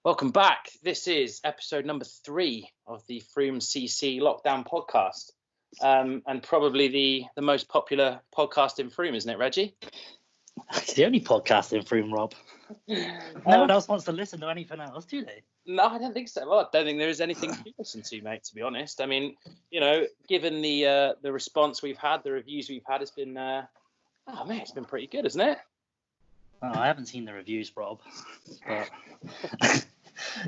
Welcome back. This is episode number 3 of the Frome CC Lockdown podcast, and probably the most popular podcast in Frome, isn't it, Reggie? It's the only podcast in Frome, Rob. No one else wants to listen to anything else, do they? No, I don't think so. Well, I don't think there is anything to listen to, mate, to be honest. I mean, given the response we've had, the reviews we've had, it's been, it's been pretty good, isn't it? Oh, I haven't seen the reviews, Rob. But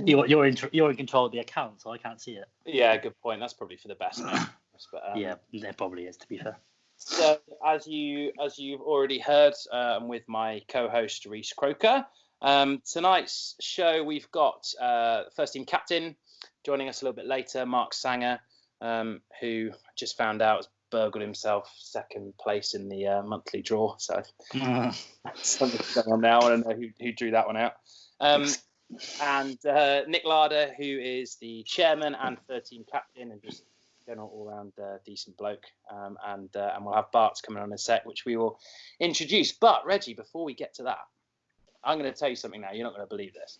you're in control of the account, so I can't see it. Yeah, good point. That's probably for the best, mate. But, yeah, there probably is, to be fair. So, as you've already heard, with my co-host Reece Croker, tonight's show we've got first team captain joining us a little bit later, Mark Sanger, who just found out has burgled himself second place in the monthly draw. So something's going on now. I don't know who drew that one out. And Nick Larder, who is the chairman and third team captain and just general all-round decent bloke. And we'll have Bart's coming on in a sec, which we will introduce. But Reggie, before we get to that, I'm going to tell you something now. You're not going to believe this.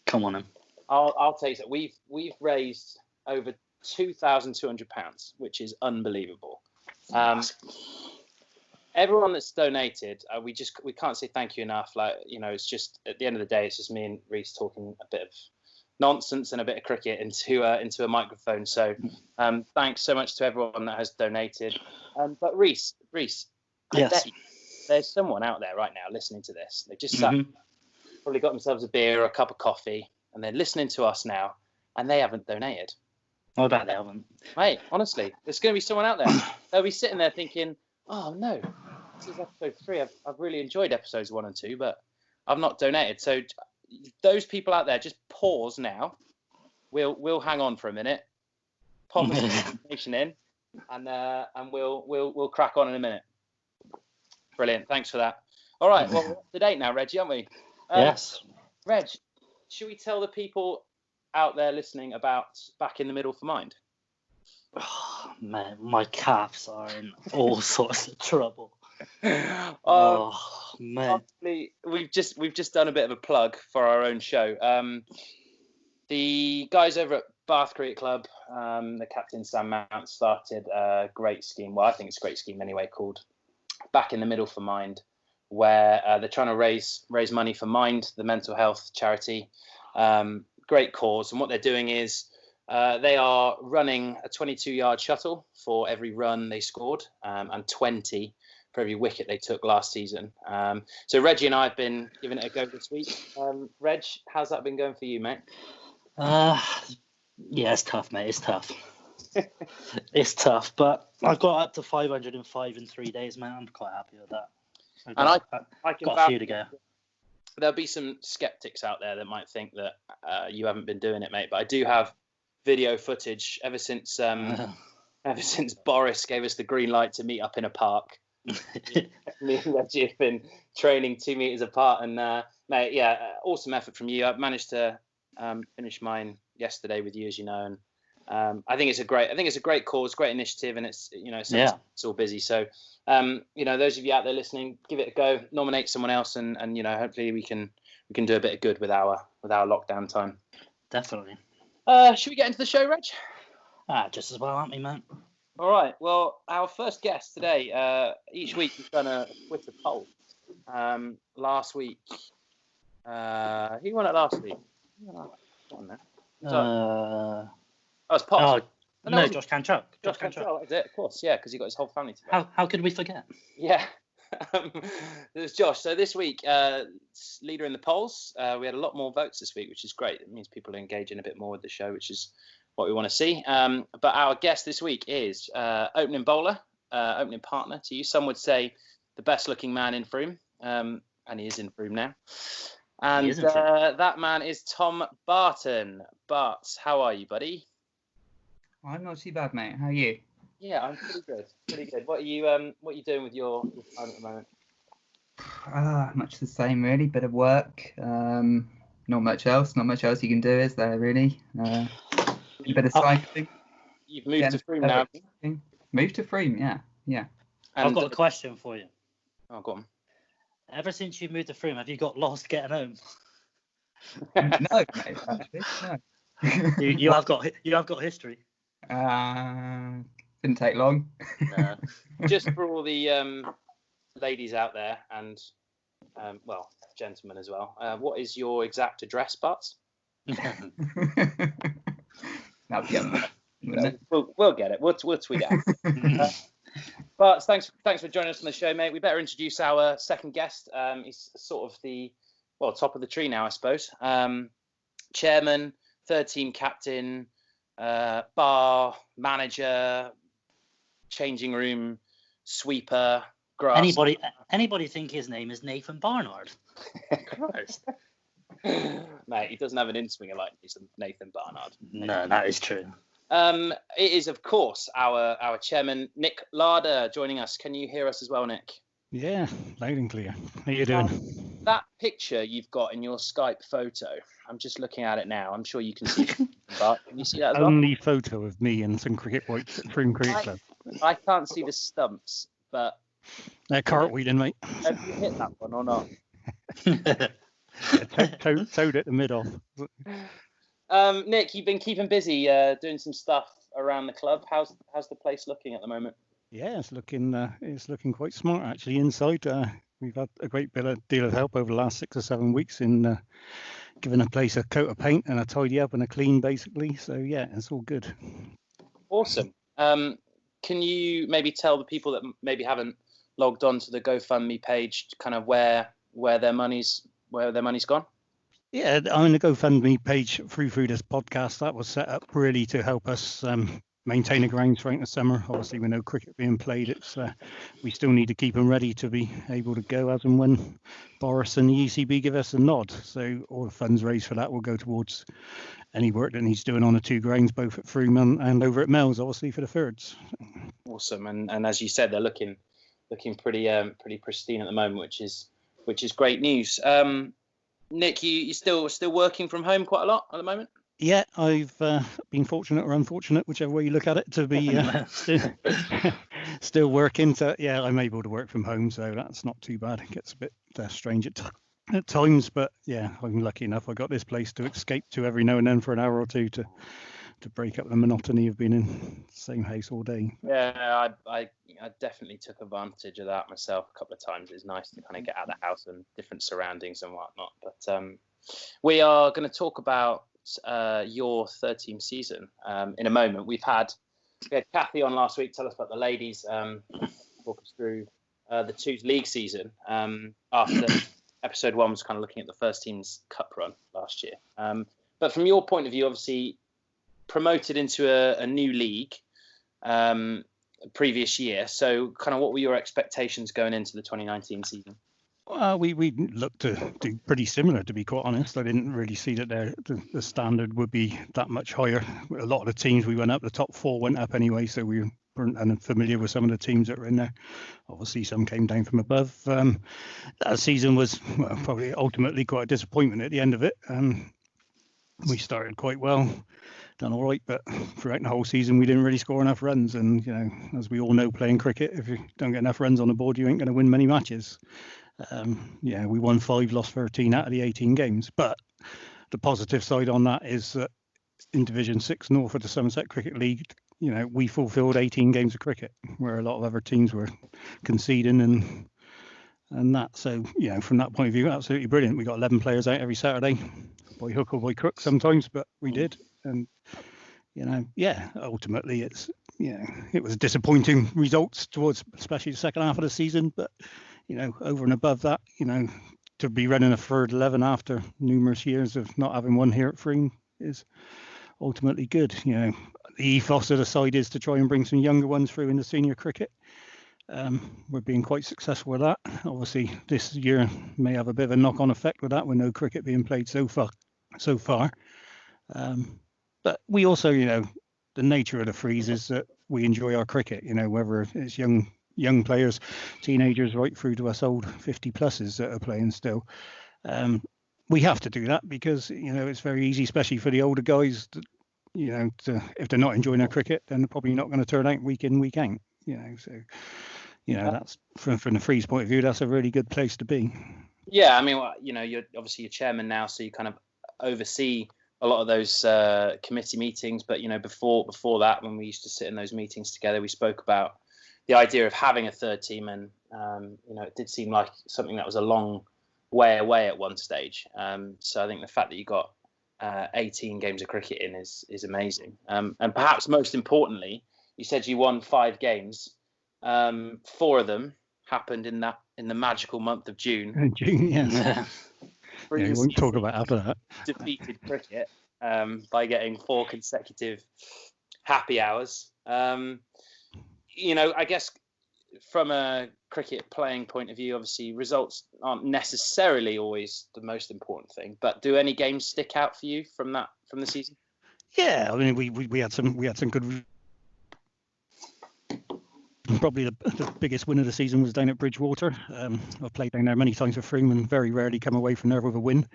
Come on, then. I'll tell you something. We've raised over £2,200, which is unbelievable. Everyone that's donated, we can't say thank you enough. It's just at the end of the day, it's just me and Reece talking a bit of nonsense and a bit of cricket into a microphone. So thanks so much to everyone that has donated. But Reece, yes, there's someone out there right now listening to this. They just sat, probably got themselves a beer or a cup of coffee, and they're listening to us now, and they haven't donated. I bet they haven't. Mate, honestly, there's going to be someone out there. They'll be sitting there thinking, oh no, this is episode 3. I've really enjoyed episodes 1 and 2, but I've not donated. So those people out there, just pause now. We'll hang on for a minute, pop some information in, and we'll crack on in a minute. Brilliant, thanks for that. All right, well, we're up to date now, Reggie, aren't we? Yes. Reg, should we tell the people out there listening about Back in the Middle for Mind? Oh, man, my calves are in all sorts of trouble. Man, we've just done a bit of a plug for our own show. The guys over at Bath Cricket Club, the captain Sam Mount, started a great scheme. Well, I think it's a great scheme anyway, called Back in the Middle for Mind, where they're trying to raise money for Mind, the mental health charity. Great cause, and what they're doing is they are running a 22-yard shuttle for every run they scored, and 20 for every wicket they took last season. So Reggie and I have been giving it a go this week. Reg, how's that been going for you, mate? Yeah, it's tough, mate. It's tough. It's tough, but I've got up to 505 in 3 days, man. I'm quite happy with that. I can got a few to go. There'll be some skeptics out there that might think that you haven't been doing it, mate. But I do have video footage ever since Boris gave us the green light to meet up in a park. Me and Reggie have been training 2 meters apart, and mate, yeah, awesome effort from you. I've managed to finish mine yesterday with you, as you know, and I think it's a great cause, great initiative, and it's it's all busy. So those of you out there listening, give it a go, nominate someone else, and hopefully we can do a bit of good with our lockdown time. Definitely. Should we get into the show, Reg? Just as well, aren't we, man? All right. Well, our first guest today. Each week we've done a Twitter poll. Last week, who won it last week? It's Pot. No, Josh Cantrell. Josh Cantrell, is it? Of course, yeah, because he got his whole family together. How could we forget? Yeah. There's Josh. So this week, leader in the polls. We had a lot more votes this week, which is great. It means people are engaging a bit more with the show, which is what we want to see. But our guest this week is opening bowler, opening partner to you. Some would say the best looking man in Frome, and he is in Frome now. And that man is Tom Barton. Bart, how are you, buddy? I'm not too bad, mate. How are you? Yeah, I'm pretty good. What are you doing with your time at the moment? Much the same, really. Bit of work. Not much else. Not much else you can do, is there, really? A bit of cycling. You've moved to Frome now. Moved to Frome, yeah. I've got a question for you. Oh, go on. Ever since you moved to Frome, have you got lost getting home? No, mate, actually, no. You have got history. Didn't take long. No. Just for all the ladies out there and well, gentlemen as well. What is your exact address, Butts? That'd be up, wouldn't it? We'll get it. We'll tweet it out. But thanks for joining us on the show, mate. We better introduce our second guest. He's sort of the top of the tree now, I suppose. Chairman, third team captain, bar manager, changing room sweeper. Grass. Anybody think his name is Nathan Barnard? Christ. Mate, he doesn't have an in-swinger like Nathan Barnard. No, that is true. It is, of course, our chairman, Nick Larder, joining us. Can you hear us as well, Nick? Yeah, loud and clear. How you doing? That picture you've got in your Skype photo, I'm just looking at it now. I'm sure you can see it. But can you see that as well? Only photo of me and some cricket whites at Frome Cricket Club. I can't see the stumps, but... They're cartwheeling, mate. Have you hit that one or not? Toed at the middle. Nick, you've been keeping busy doing some stuff around the club. How's the place looking at the moment? Yeah, it's looking quite smart actually inside. We've had a great deal of help over the last 6 or 7 weeks in giving a place a coat of paint and a tidy up and a clean, basically. So yeah, it's all good. Awesome. Can you maybe tell the people that maybe haven't logged on to the GoFundMe page kind of where their money's gone? Yeah, I mean the GoFundMe page through this podcast that was set up really to help us maintain the grounds throughout the summer. Obviously, with no cricket being played, it's we still need to keep them ready to be able to go as and when Boris and the ECB give us a nod. So all the funds raised for that will go towards any work that needs doing on the 2 grounds, both at Frome and over at Mells, obviously for the thirds. Awesome, and as you said, they're looking pretty pristine at the moment, which is great news. Nick, you still working from home quite a lot at the moment? Yeah, I've been fortunate or unfortunate, whichever way you look at it, to be still working. So yeah, I'm able to work from home, so that's not too bad. It gets a bit strange at times, but yeah, I'm lucky enough. I got this place to escape to every now and then for an hour or two to break up the monotony of being in the same house all day. Yeah, I definitely took advantage of that myself a couple of times. It's nice to kind of get out of the house and different surroundings and whatnot. But we are going to talk about your third team season in a moment. We had Kathy on last week tell us about the ladies, talk us through the 2's league season after episode 1 was kind of looking at the first team's cup run last year. But from your point of view, obviously promoted into a new league previous year. So kind of what were your expectations going into the 2019 season? We looked to do pretty similar, to be quite honest. I didn't really see that the standard would be that much higher. A lot of the teams we went up, the top 4 went up anyway, so we weren't unfamiliar with some of the teams that were in there. Obviously, some came down from above. That season was probably ultimately quite a disappointment at the end of it. We started quite well, done all right, but throughout the whole season we didn't really score enough runs. And as we all know, playing cricket, if you don't get enough runs on the board, you ain't going to win many matches. We won 5, lost 13 out of the 18 games. But the positive side on that is that in Division 6 North of the Somerset Cricket League, we fulfilled 18 games of cricket, where a lot of other teams were conceding and that. So, from that point of view, absolutely brilliant. We got 11 players out every Saturday, by hook or by crook sometimes, but we did. And, ultimately it was disappointing results towards especially the second half of the season. But, over and above that, to be running a third 11 after numerous years of not having one here at Frome is ultimately good. The ethos of the side is to try and bring some younger ones through into senior cricket. We're being quite successful with that. Obviously, this year may have a bit of a knock-on effect with that, with no cricket being played so far. But we also, the nature of the freeze is that we enjoy our cricket. Whether it's young players, teenagers, right through to us old 50 pluses that are playing still. We have to do that because it's very easy, especially for the older guys. If they're not enjoying their cricket, then they're probably not going to turn out week in, week out. That's from the freeze point of view, that's a really good place to be. Yeah, I mean, you're obviously your chairman now, so you kind of oversee a lot of those committee meetings. But before that, when we used to sit in those meetings together, we spoke about the idea of having a third team, and it did seem like something that was a long way away at one stage. So I think the fact that you got 18 games of cricket in is amazing. And perhaps most importantly, you said you won 5 games. 4 of them happened in the magical month of June. In June, yes. We won't talk about after that. Defeated cricket by getting 4 consecutive happy hours. I guess from a cricket playing point of view, obviously results aren't necessarily always the most important thing. But do any games stick out for you from the season? Yeah, I mean, we had some good. Probably the biggest win of the season was down at Bridgewater. I've played down there many times for Frome and very rarely come away from there with a win.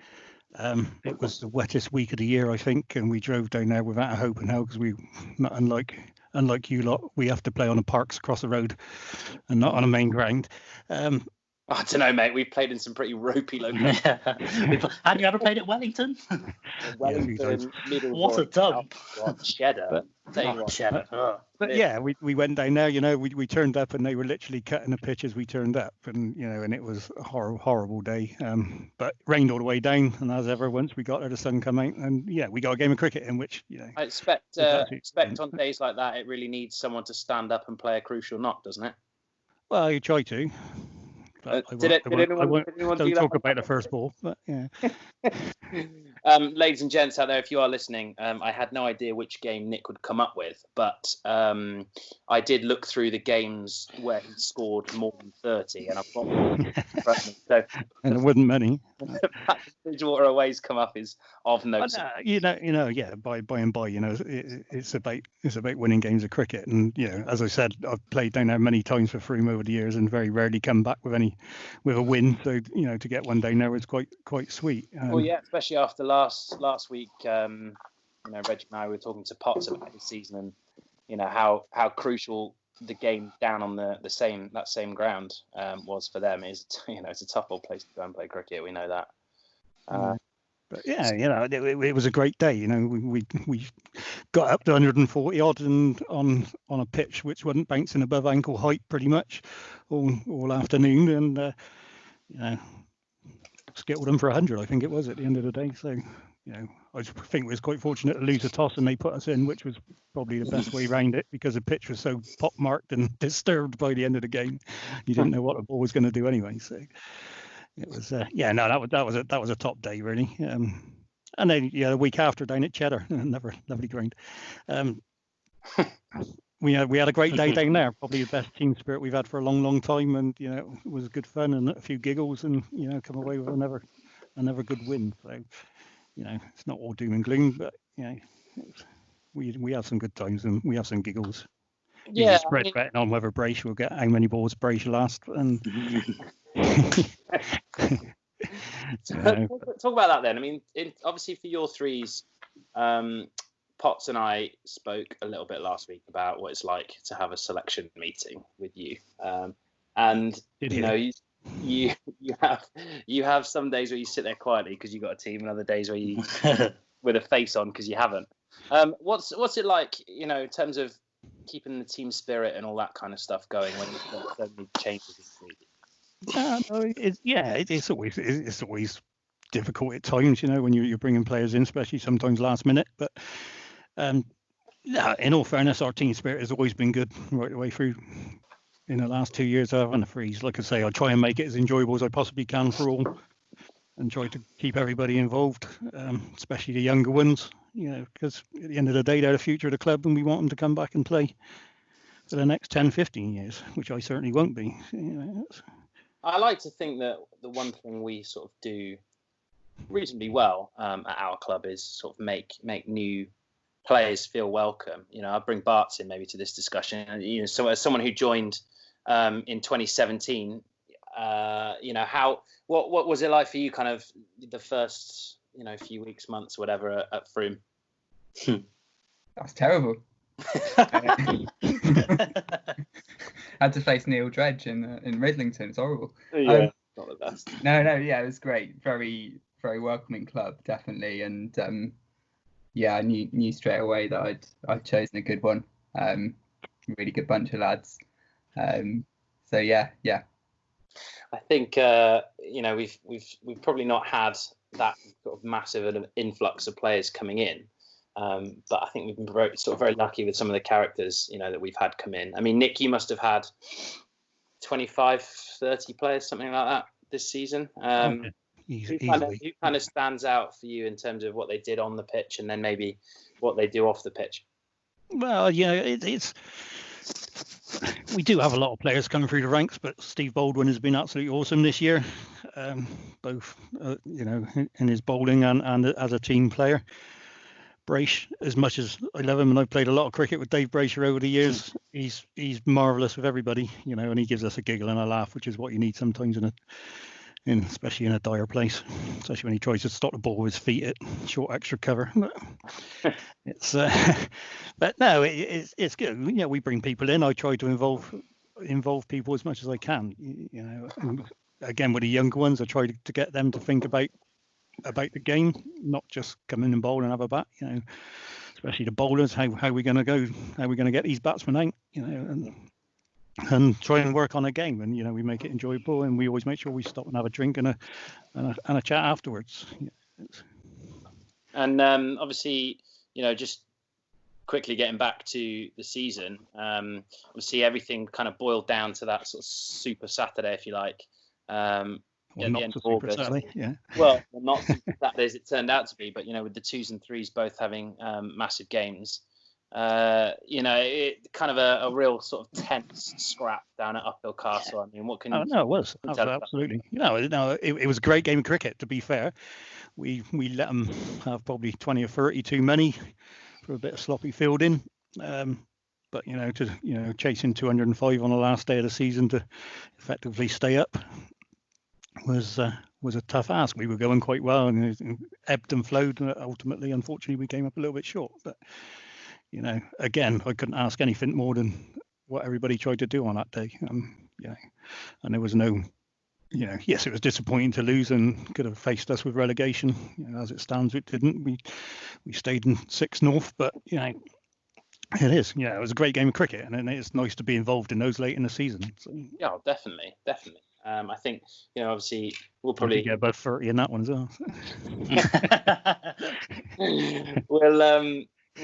It was the wettest week of the year, I think, and we drove down there without a hope in hell because we, not unlike you lot, we have to play on the parks across the road and not on a main ground. I don't know, mate. We've played in some pretty ropey locations. Have you ever played at Wellington? Wellington, what a dump! Cheddar. Cheddar. Oh. But yeah, we went down there. We turned up and they were literally cutting the pitch as we turned up, and and it was a horrible day. But it rained all the way down, and as ever, once we got there, the sun came out, and we got a game of cricket in which I expect on days like that, it really needs someone to stand up and play a crucial knock, doesn't it? Well, you try to. Did anyone don't talk about the first ball, but yeah. Ladies and gents out there, if you are listening, I had no idea which game Nick would come up with, but I did look through the games where he scored more than 30, and I've got so and there wasn't many. The fact that Bridgewater away's come up is of note. By and by, it's about winning games of cricket, and as I said, I've played down there many times for Frome over the years, and very rarely come back with a win. So to get one down there was quite sweet. Well, yeah, especially after last week, Reggie and I were talking to Potts about his season, and how crucial the game down on that same ground was for them. It's a tough old place to go and play cricket. We know that. But yeah, it was a great day. We got up to 140 odd and on a pitch which wasn't bouncing above ankle height pretty much all afternoon, and skittled them for 100. I think it was at the end of the day. So I think we was quite fortunate to lose a toss and they put us in, which was probably the best way around it because the pitch was so pock-marked and disturbed by the end of the game. You didn't know what the ball was going to do anyway. So it was that was a top day really. And then the week after down at Cheddar, lovely ground. We had a great day down there, probably the best team spirit we've had for a long time, and it was good fun and a few giggles, and come away with another good win. So it's not all doom and gloom, but we have some good times and we have some giggles. Yeah, spread betting on whether Brace will get how many balls Brace last, and talk about that then. I mean, obviously for your threes, Potts and I spoke a little bit last week about what it's like to have a selection meeting with you, and you have some days where you sit there quietly because you got a team, and other days where you with a face on because you haven't. What's it like, in terms of keeping the team spirit and all that kind of stuff going when you've got so many changes each week? It's always difficult at times, when you're bringing players in, especially sometimes last minute. But in all fairness, our team spirit has always been good right the way through. In the last 2 years, I haven't a freeze. Like I say, I try and make it as enjoyable as I possibly can for all, and try to keep everybody involved, especially the younger ones. Because at the end of the day, they're the future of the club, and we want them to come back and play for the next 10, 15 years, which I certainly won't be. I like to think that the one thing we sort of do reasonably well at our club is sort of make new players feel welcome. I'll bring Barton in maybe to this discussion. So as someone who joined in 2017, what was it like for you? Kind of the first few weeks, months, whatever at Frome. That's terrible. Had to face Neil Dredge in Ridlington. It's horrible. Yeah, not the best. No, yeah, it was great. Very very welcoming club, definitely. And I knew straight away that I'd chosen a good one. Really good bunch of lads. So yeah. I think we've probably not had that sort of massive influx of players coming in, but I think we've been very lucky with some of the characters that we've had come in. I mean, Nick, you must have had 25, 30 players, something like that, this season. Who kind of stands out for you in terms of what they did on the pitch, and then maybe what they do off the pitch? Well, it's we do have a lot of players coming through the ranks, but Steve Baldwin has been absolutely awesome this year, both in his bowling and as a team player. Brace, as much as I love him, and I've played a lot of cricket with Dave Bracer over the years, he's marvellous with everybody, and he gives us a giggle and a laugh, which is what you need sometimes especially in a dire place, especially when he tries to stop the ball with his feet at short extra cover. But no, it's good. We bring people in. I try to involve people as much as I can. Again, with the younger ones, I try to get them to think about the game, not just come in and bowl and have a bat. Especially the bowlers. How are we going to go? How are we going to get these batsmen out? And try and work on a game, and we make it enjoyable, and we always make sure we stop and have a drink and a chat afterwards. And obviously, just quickly getting back to the season, obviously everything kind of boiled down to that sort of Super Saturday, if you like. At the end of August. Saturday, yeah. Well, not Super Saturday as it turned out to be, but with the 2s and 3s both having massive games. It kind of a real sort of tense scrap down at Uphill Castle. I mean, what can you? No, it was absolutely. It was a great game of cricket. To be fair, we let them have probably 20 or 30 too many for a bit of sloppy fielding. But chasing 205 on the last day of the season to effectively stay up was a tough ask. We were going quite well, and it ebbed and flowed. And ultimately, unfortunately, we came up a little bit short. But again, I couldn't ask anything more than what everybody tried to do on that day. And there was no, yes, it was disappointing to lose and could have faced us with relegation. As it stands, it didn't. We stayed in 6 North, but it is. It was a great game of cricket, and it's nice to be involved in those late in the season. So. Yeah, definitely. I think obviously we'll probably get about 30 in that one as well.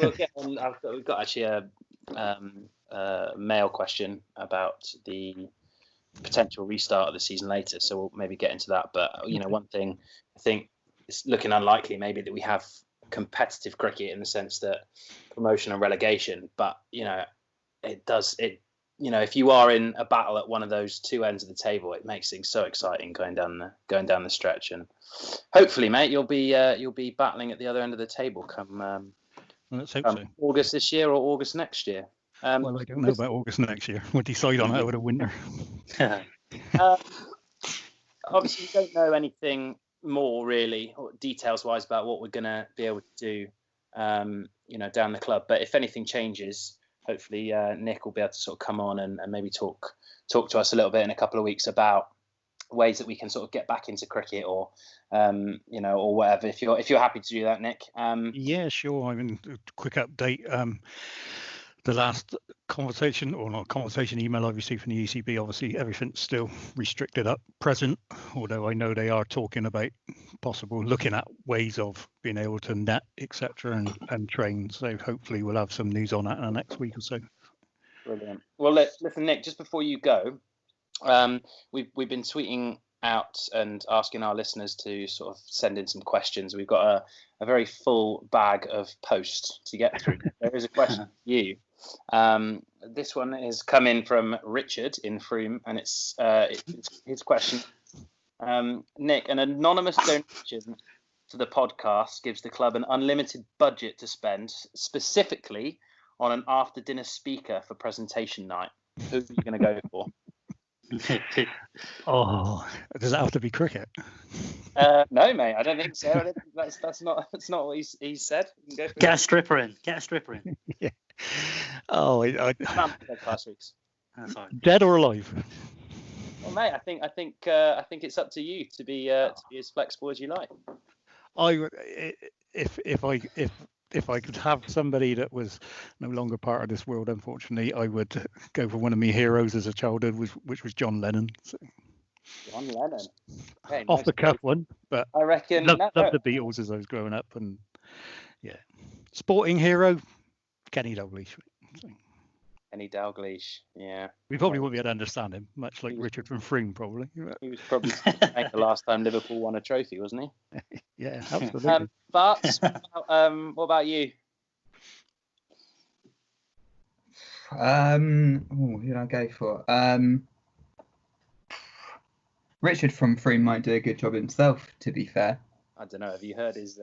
We'll get on. We've got actually a mail question about the potential restart of the season later, so we'll maybe get into that. But one thing I think it's looking unlikely maybe that we have competitive cricket in the sense that promotion and relegation. But it does. If you are in a battle at one of those two ends of the table, it makes things so exciting going down the stretch. And hopefully, mate, you'll be battling at the other end of the table come. Let's hope so. August this year or August next year. Well, I don't know about August next year. We'll decide on that over the winter. Obviously, we don't know anything more really, details-wise, about what we're going to be able to do, down the club. But if anything changes, hopefully Nick will be able to sort of come on and maybe talk to us a little bit in a couple of weeks about ways that we can sort of get back into cricket or or whatever, if you're happy to do that, Nick. Yeah, sure. I mean, a quick update. The last conversation email I received from the ECB, obviously everything's still restricted at present, although I know they are talking about looking at ways of being able to net, etc. and train. So hopefully we'll have some news on that in the next week or so. Brilliant. Well, listen, Nick, just before you go, we've been tweeting out and asking our listeners to sort of send in some questions. We've got a very full bag of posts to get through. There is a question for you. This one is coming from Richard in Frome, and it's his question. Nick, an anonymous donation to the podcast gives the club an unlimited budget to spend, specifically on an after-dinner speaker for presentation night. Who are you going to go for? Oh, does that have to be cricket? No, mate, I don't think so. I don't think that's not what he said. You can go for Get a stripper in. Yeah. Oh, That's dead or alive? Well, mate, I think it's up to you to be as flexible as you like. If I could have somebody that was no longer part of this world, unfortunately, I would go for one of my heroes as a childhood, which was John Lennon. So, John Lennon. Okay, off nice the cuff choice. one, but I reckon. loved the Beatles as I was growing up, and yeah, sporting hero, Kenny Dalglish. So, Kenny Dalglish, yeah. we probably wouldn't be able to understand him, much like Richard from Frome, probably. He was probably the last time Liverpool won a trophy, wasn't he? Yeah, absolutely. But what about you? Who did I go for? Richard from Frome might do a good job himself, to be fair. I don't know. Have you heard his?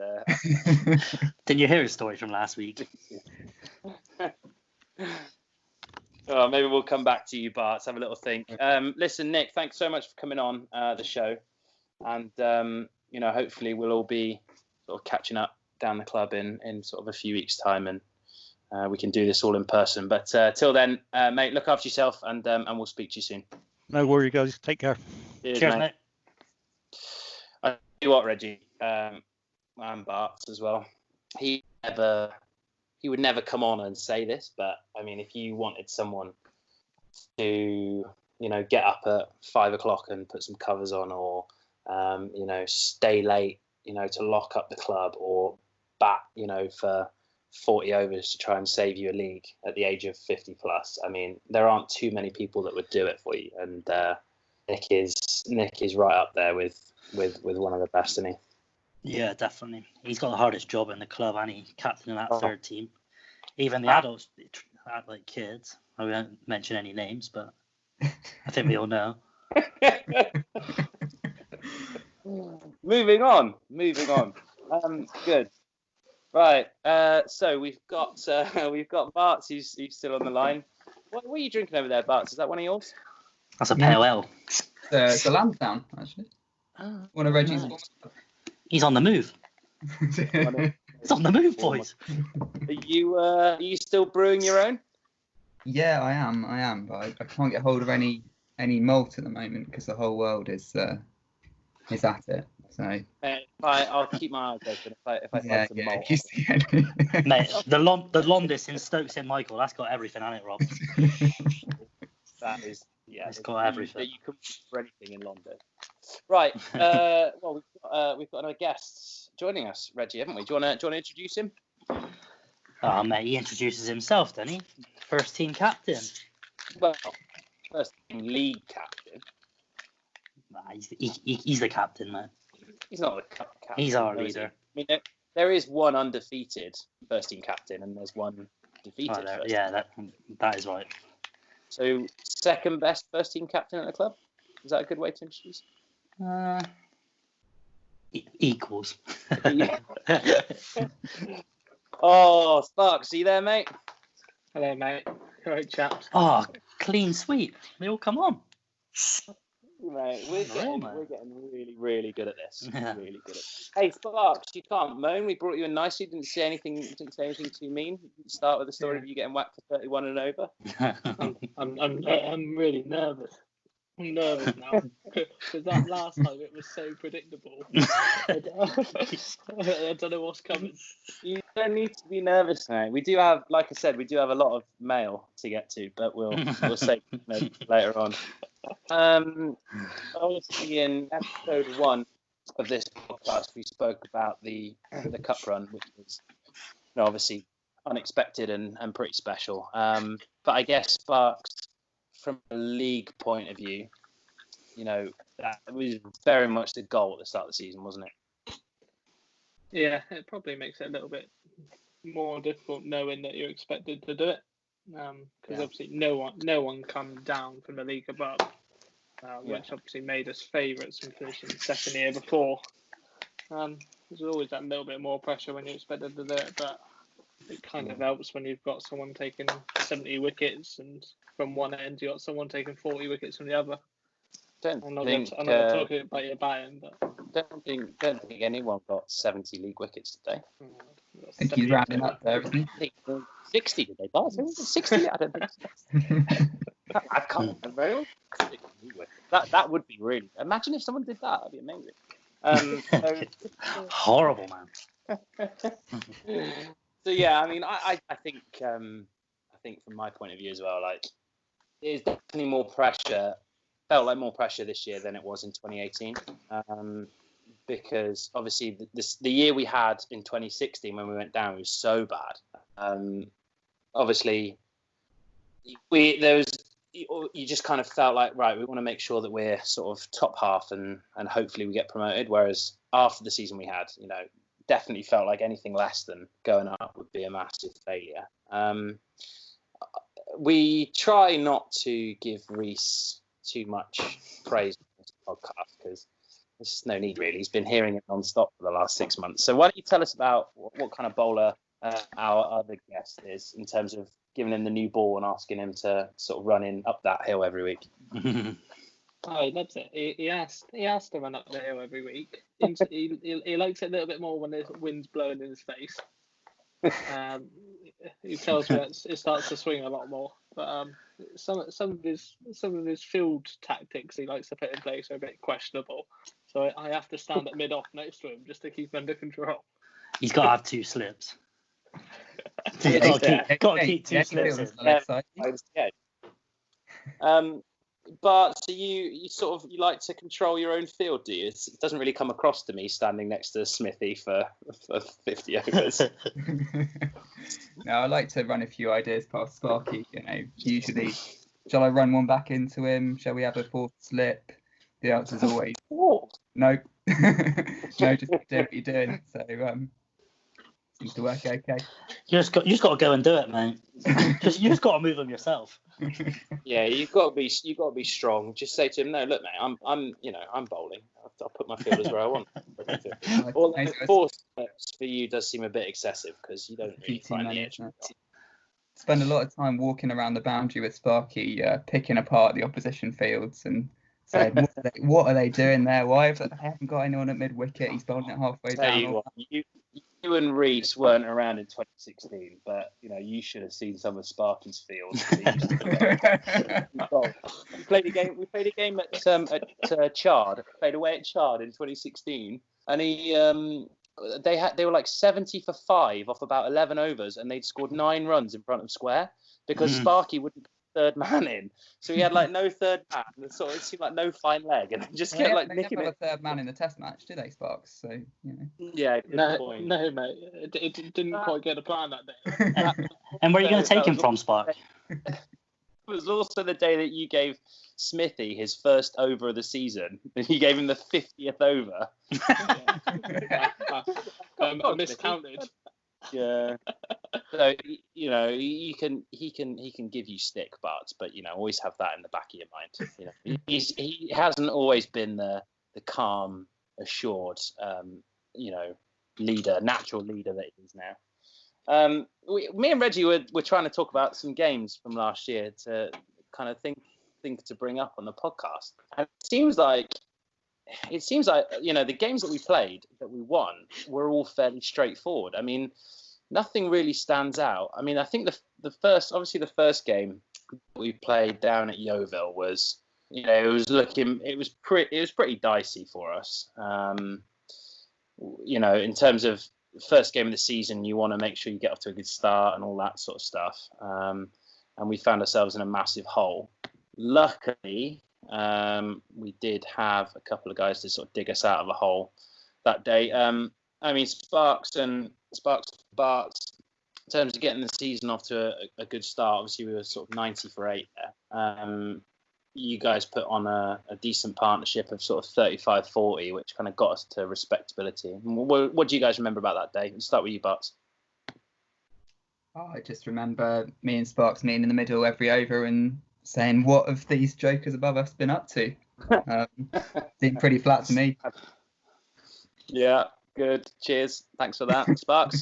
Didn't you hear his story from last week? Oh, maybe we'll come back to you, Bart. Have a little think. Listen, Nick, thanks so much for coming on the show, and hopefully we'll all be sort of catching up down the club in sort of a few weeks' time, and we can do this all in person. But till then, mate, look after yourself, and we'll speak to you soon. No worry, guys. Take care. Cheers, mate. I tell you what, Reggie, and Bart as well. He would never come on and say this, but I mean, if you wanted someone to, get up at 5 o'clock and put some covers on, or stay late, to lock up the club, or bat, for 40 overs to try and save you a league at the age of 50 plus. I mean, there aren't too many people that would do it for you, and Nick is right up there with one of the best, isn't he? Yeah, definitely. He's got the hardest job in the club, and he's captain of that third team. Even the adults act like kids. I won't mention any names, but I think we all know. Moving on. Good. Right. So we've got Bart, who's still on the line. What are you drinking over there, Bart? Is that one of yours? That's a pale ale. It's a Lansdowne, actually. One of Reggie's. He's on the move. He's on the move, boys. Are you still brewing your own? Yeah, I am, but I can't get hold of any malt at the moment because the whole world is at it. So I'll keep my eyes open if I find some malt. Mate, the Londis in Stoke St Michael, that's got everything on it, Rob. That is, it's got everything. You can for anything in London. Right. Well, we've got another guest joining us, Reggie, haven't we? Do you want to introduce him? Oh, mate, he introduces himself, doesn't he? First team captain. Well, first team league captain. Nah, he's the captain, man. He's not the captain. He's our leader. I mean, there is one undefeated first team captain, and there's one defeated. That is right. So, second best first team captain at the club. Is that a good way to introduce? Equals. Oh, Sparks, are you there, mate? Hello, mate. All right, chaps. Oh, clean sweep. They all come on. Mate, we're getting really, really good at this. Yeah. Really good at this. Hey, Sparks, you can't moan. We brought you in nicely. Didn't say anything too mean. Didn't start with the story of you getting whacked for 31 and over. I'm really nervous. I'm nervous now because that last time it was so predictable. I don't know what's coming. You don't need to be nervous, mate. We do have, like I said, a lot of mail to get to, but we'll save it later on. Obviously, in episode 1 of this podcast, we spoke about the cup run, which was obviously unexpected and pretty special. But I guess, Sparks, from a league point of view, that was very much the goal at the start of the season, wasn't it? Yeah, it probably makes it a little bit more difficult knowing that you're expected to do it, because obviously no one comes down from the league above, which obviously made us favourites from finishing second year before. There's always that little bit more pressure when you're expected to do it, but it kind of helps when you've got someone taking 70 wickets, and from one end you got someone taking 40 wickets from the other. I'm not going to talk about your Barton, but don't think anyone got 70 league wickets today. I think he's rounding up there, isn't he? 60 did they, Bart? 60? I don't think so. I can't remember. That would be really. Imagine if someone did that. That'd be amazing. Horrible, man. So yeah, I mean, I think from my point of view as well, like there's definitely more pressure. Felt like more pressure this year than it was in 2018. Because obviously the year we had in 2016 when we went down was so bad. Obviously, you just kind of felt like, right, we want to make sure that we're sort of top half and hopefully we get promoted. Whereas after the season we had, definitely felt like anything less than going up would be a massive failure. We try not to give Reece too much praise on this podcast because there's just no need really. He's been hearing it non-stop for the last 6 months. So why don't you tell us about what kind of bowler our other guest is in terms of giving him the new ball and asking him to sort of run in up that hill every week? Oh, he loves it. He has to run up the hill every week. He likes it a little bit more when the wind's blowing in his face. He tells me it starts to swing a lot more. But some of his field tactics he likes to put in place are a bit questionable. So I have to stand at mid-off next to him just to keep him under control. He's got to have 2 slips. Got to keep 2 slips in. But so you sort of you like to control your own field, do you? It doesn't really come across to me standing next to Smithy for 50 overs. No, I like to run a few ideas past Sparky. Usually, shall I run one back into him? Shall we have a 4th slip? The answer's always no. No, just do what you're doing. So seems to work okay. You just got to go and do it, mate. You just got to move them yourself. Yeah, you've got to be strong. Just say to him, no, look, mate, I'm bowling. I'll put my fielders where I want. All the 4 steps for you does seem a bit excessive because you don't really find the edge. Spend a lot of time walking around the boundary with Sparky, picking apart the opposition fields and saying, what are they doing there? Why haven't got anyone at mid wicket? He's bowling it halfway down. You and Reece weren't around in 2016, but you should have seen some of Sparky's fields. We played a game at Chard. Played away at Chard in 2016, and they were like 70 for 5 off about 11 overs, and they'd scored 9 runs in front of square because Sparky wouldn't put third man in, so he had like no third man. And so it seemed like no fine leg, and just kept like nicking it. They never had a third man in the Test match, do they, Sparks? So Yeah, no, mate, it didn't quite get a plan that day. And where are you going to take him from, Spark? It was also the day that you gave Smithy his first over of the season, and you gave him the 50th over. I miscounted. Yeah. So he can give you stick butts, but always have that in the back of your mind. He hasn't always been the calm, assured, natural leader that he is now. Me and Reggie were trying to talk about some games from last year to kind of think to bring up on the podcast, and it seems like the games that we played that we won were all fairly straightforward. I mean, nothing really stands out. I mean, I think the first game we played down at Yeovil was, it was pretty dicey for us. In terms of first game of the season, you want to make sure you get off to a good start and all that sort of stuff. And we found ourselves in a massive hole. Luckily, we did have a couple of guys to sort of dig us out of a hole that day. I mean, Sparks and Barts, in terms of getting the season off to a good start, obviously we were sort of 90 for 8 there. You guys put on a decent partnership of sort of 35-40, which kind of got us to respectability. What do you guys remember about that day? Let's start with you, Barts. I just remember me and Sparks meeting in the middle every over and saying, what have these jokers above us been up to? Seemed pretty flat to me. Yeah, good. Cheers. Thanks for that, Sparks.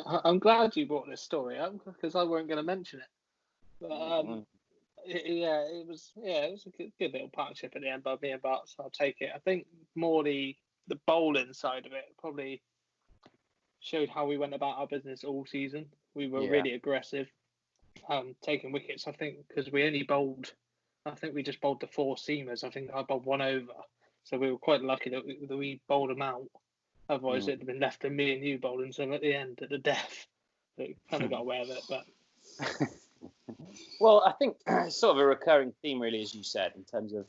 I'm glad you brought this story up because I weren't going to mention it. But, it was a good little partnership at the end by me and Bart, so I'll take it. I think more the bowling side of it probably showed how we went about our business all season. We were really aggressive, taking wickets. I think because we only bowled I think we just bowled the 4 seamers. I think I bowled 1 over. So we were quite lucky that we bowled them out. Otherwise, it'd have been left to me and you bowling them at the end, at the death. So we kind of got away with it, but... Well, I think it's sort of a recurring theme, really, as you said, in terms of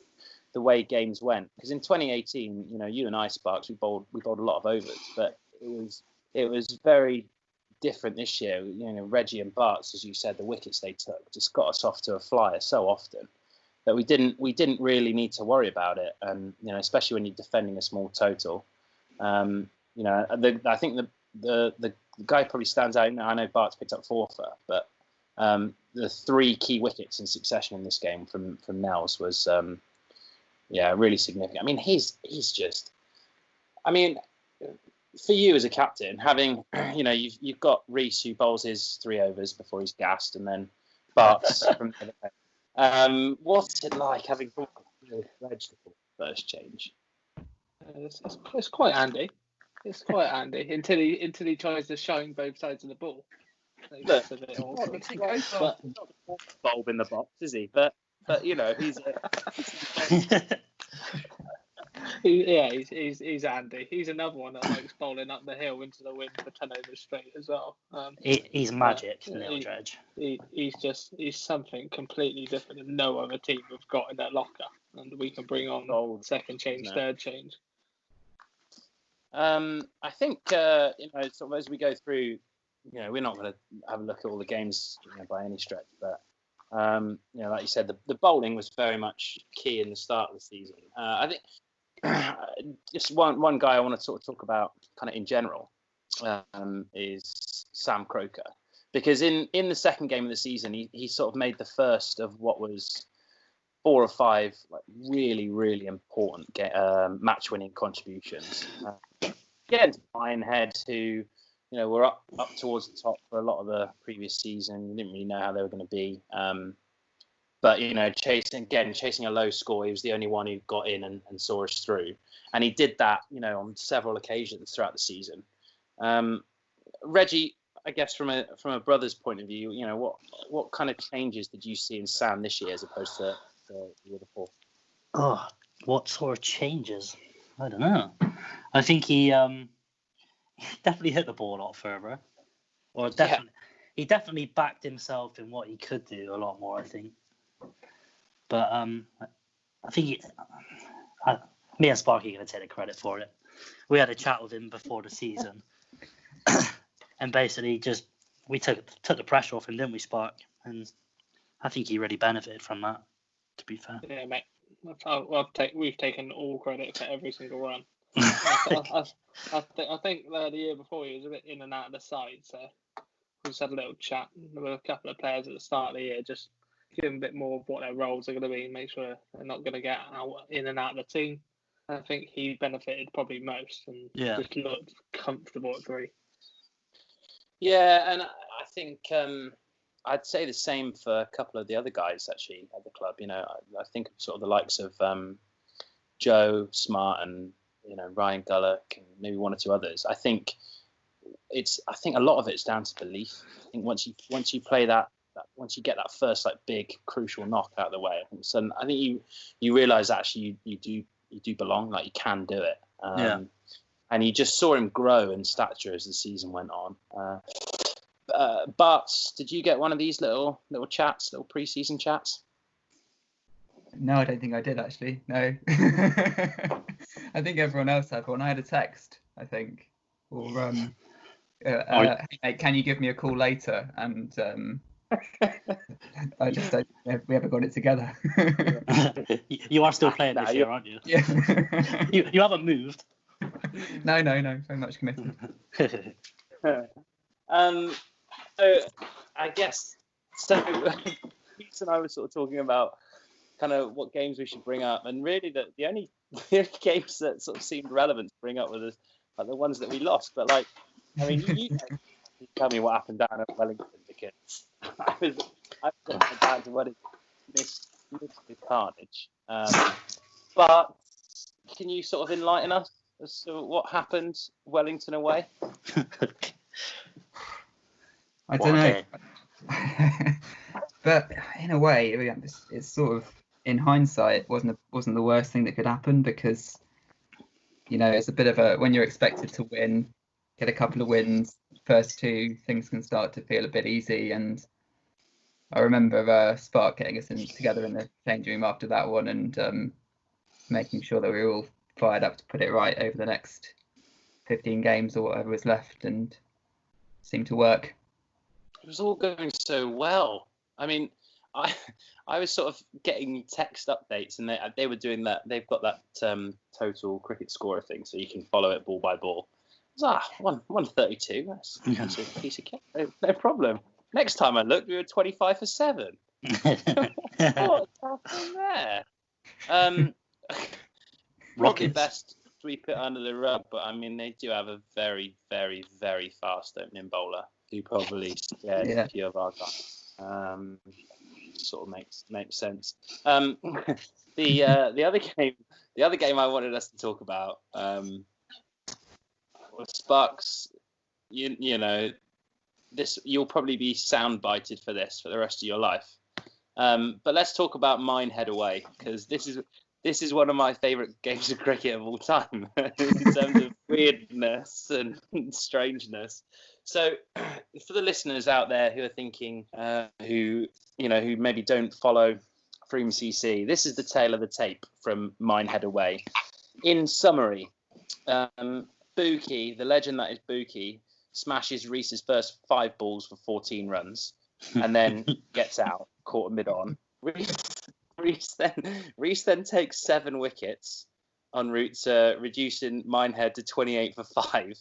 the way games went. Because in 2018, you and I, Sparks, we bowled a lot of overs, but it was very different this year. Reggie and Bart's, as you said, the wickets they took just got us off to a flyer so often that we didn't really need to worry about it. And especially when you're defending a small total. I think the guy probably stands out. I know Bart's picked up 4 for, but the 3 key wickets in succession in this game from Nels was really significant. I mean, he's just, for you as a captain, having you've got Reece who bowls his 3 overs before he's gassed, and then Bart's from the other way. What's it like having Reg the first change? It's quite handy. It's quite handy until he tries to shine both sides of the ball. Look, He's he's not the best bulb in the box, is he? But he's he's handy. He's another one that likes bowling up the hill into the wind for 10 overs straight as well. He's magic, Neil Dredge. He's something completely different that no other team have got in their locker, and we can bring on second change, third change. I think sort of as we go through, we're not going to have a look at all the games by any stretch, but like you said, the bowling was very much key in the start of the season. I think just one guy I want to sort of talk about kind of in general is Sam Croker, because in the second game of the season he sort of made the first of what was 4 or 5 like really, really important match-winning contributions. Again, Ironhead, who were up towards the top for a lot of the previous season. We didn't really know how they were going to be, but chasing a low score, he was the only one who got in and saw us through, and he did that on several occasions throughout the season. Reggie, I guess from a brother's point of view, what kind of changes did you see in Sam this year as opposed to the year before? Oh, what sort of changes? I don't know. I think he definitely hit the ball a lot further, he definitely backed himself in what he could do a lot more, I think. But I think me and Sparky are going to take the credit for it. We had a chat with him before the season, and basically just we took the pressure off him, didn't we, Spark? And I think he really benefited from that, to be fair. Yeah, mate. We've taken all credit for every single run. I think the year before he was a bit in and out of the side, so we just had a little chat with a couple of players at the start of the year, just give them a bit more of what their roles are going to be, and make sure they're not going to get in and out of the team. I think he benefited probably most, and just looked comfortable at 3. Yeah, and I think I'd say the same for a couple of the other guys actually at the club. I think of sort of the likes of Joe Smart and Ryan Gullock and maybe 1 or 2 others. I think a lot of it's down to belief. I think once you play that once you get that first like big crucial knock out of the way, I think you realise actually you do belong, like you can do it. And you just saw him grow in stature as the season went on. But did you get one of these little chats, little pre-season chats? No, I don't think I did actually. No. I think everyone else had one. I had a text, I think, or hey, mate, can you give me a call later? And I just don't. We haven't got it together. You are still playing this year, aren't you? Yeah. You haven't moved. No. Very much committed. So I guess Reece and I were sort of talking about kind of what games we should bring up, and really the only games that sort of seemed relevant to bring up were the ones that we lost. But like, I mean, you tell me what happened down at Wellington, because I've got down to Wellington, missed the carnage. But can you sort of enlighten us as to what happened Wellington away? I don't know. But in a way, it's sort of in hindsight, wasn't the worst thing that could happen, because it's a bit of a, when you're expected to win, get a couple of wins, first two, things can start to feel a bit easy. And I remember Spark getting us together in the changing room after that one, and making sure that we were all fired up to put it right over the next 15 games or whatever was left, and seemed to work. It was all going so well. I mean, I was sort of getting text updates, and they were doing that. They've got that total cricket scorer thing, so you can follow it ball by ball. It was 132. That's a piece of cake. No problem. Next time I looked, we were 25 for 7. What's happening there? Probably best sweep it under the rug, but I mean, they do have a very, very, very fast opening bowler who probably scared a few of our guys. Sort of makes sense. The other game I wanted us to talk about was Sparks. You know, this, you'll probably be soundbited for this for the rest of your life. But let's talk about Minehead away, because this is one of my favourite games of cricket of all time in terms of weirdness and strangeness. So, for the listeners out there who are thinking, who maybe don't follow Frome CC, this is the tale of the tape from Minehead away. In summary, Buki, the legend that is Buki, smashes Reece's first 5 balls for 14 runs, and then gets out, caught mid-on. Reece then takes 7 wickets en route to reducing Minehead to 28 for 5.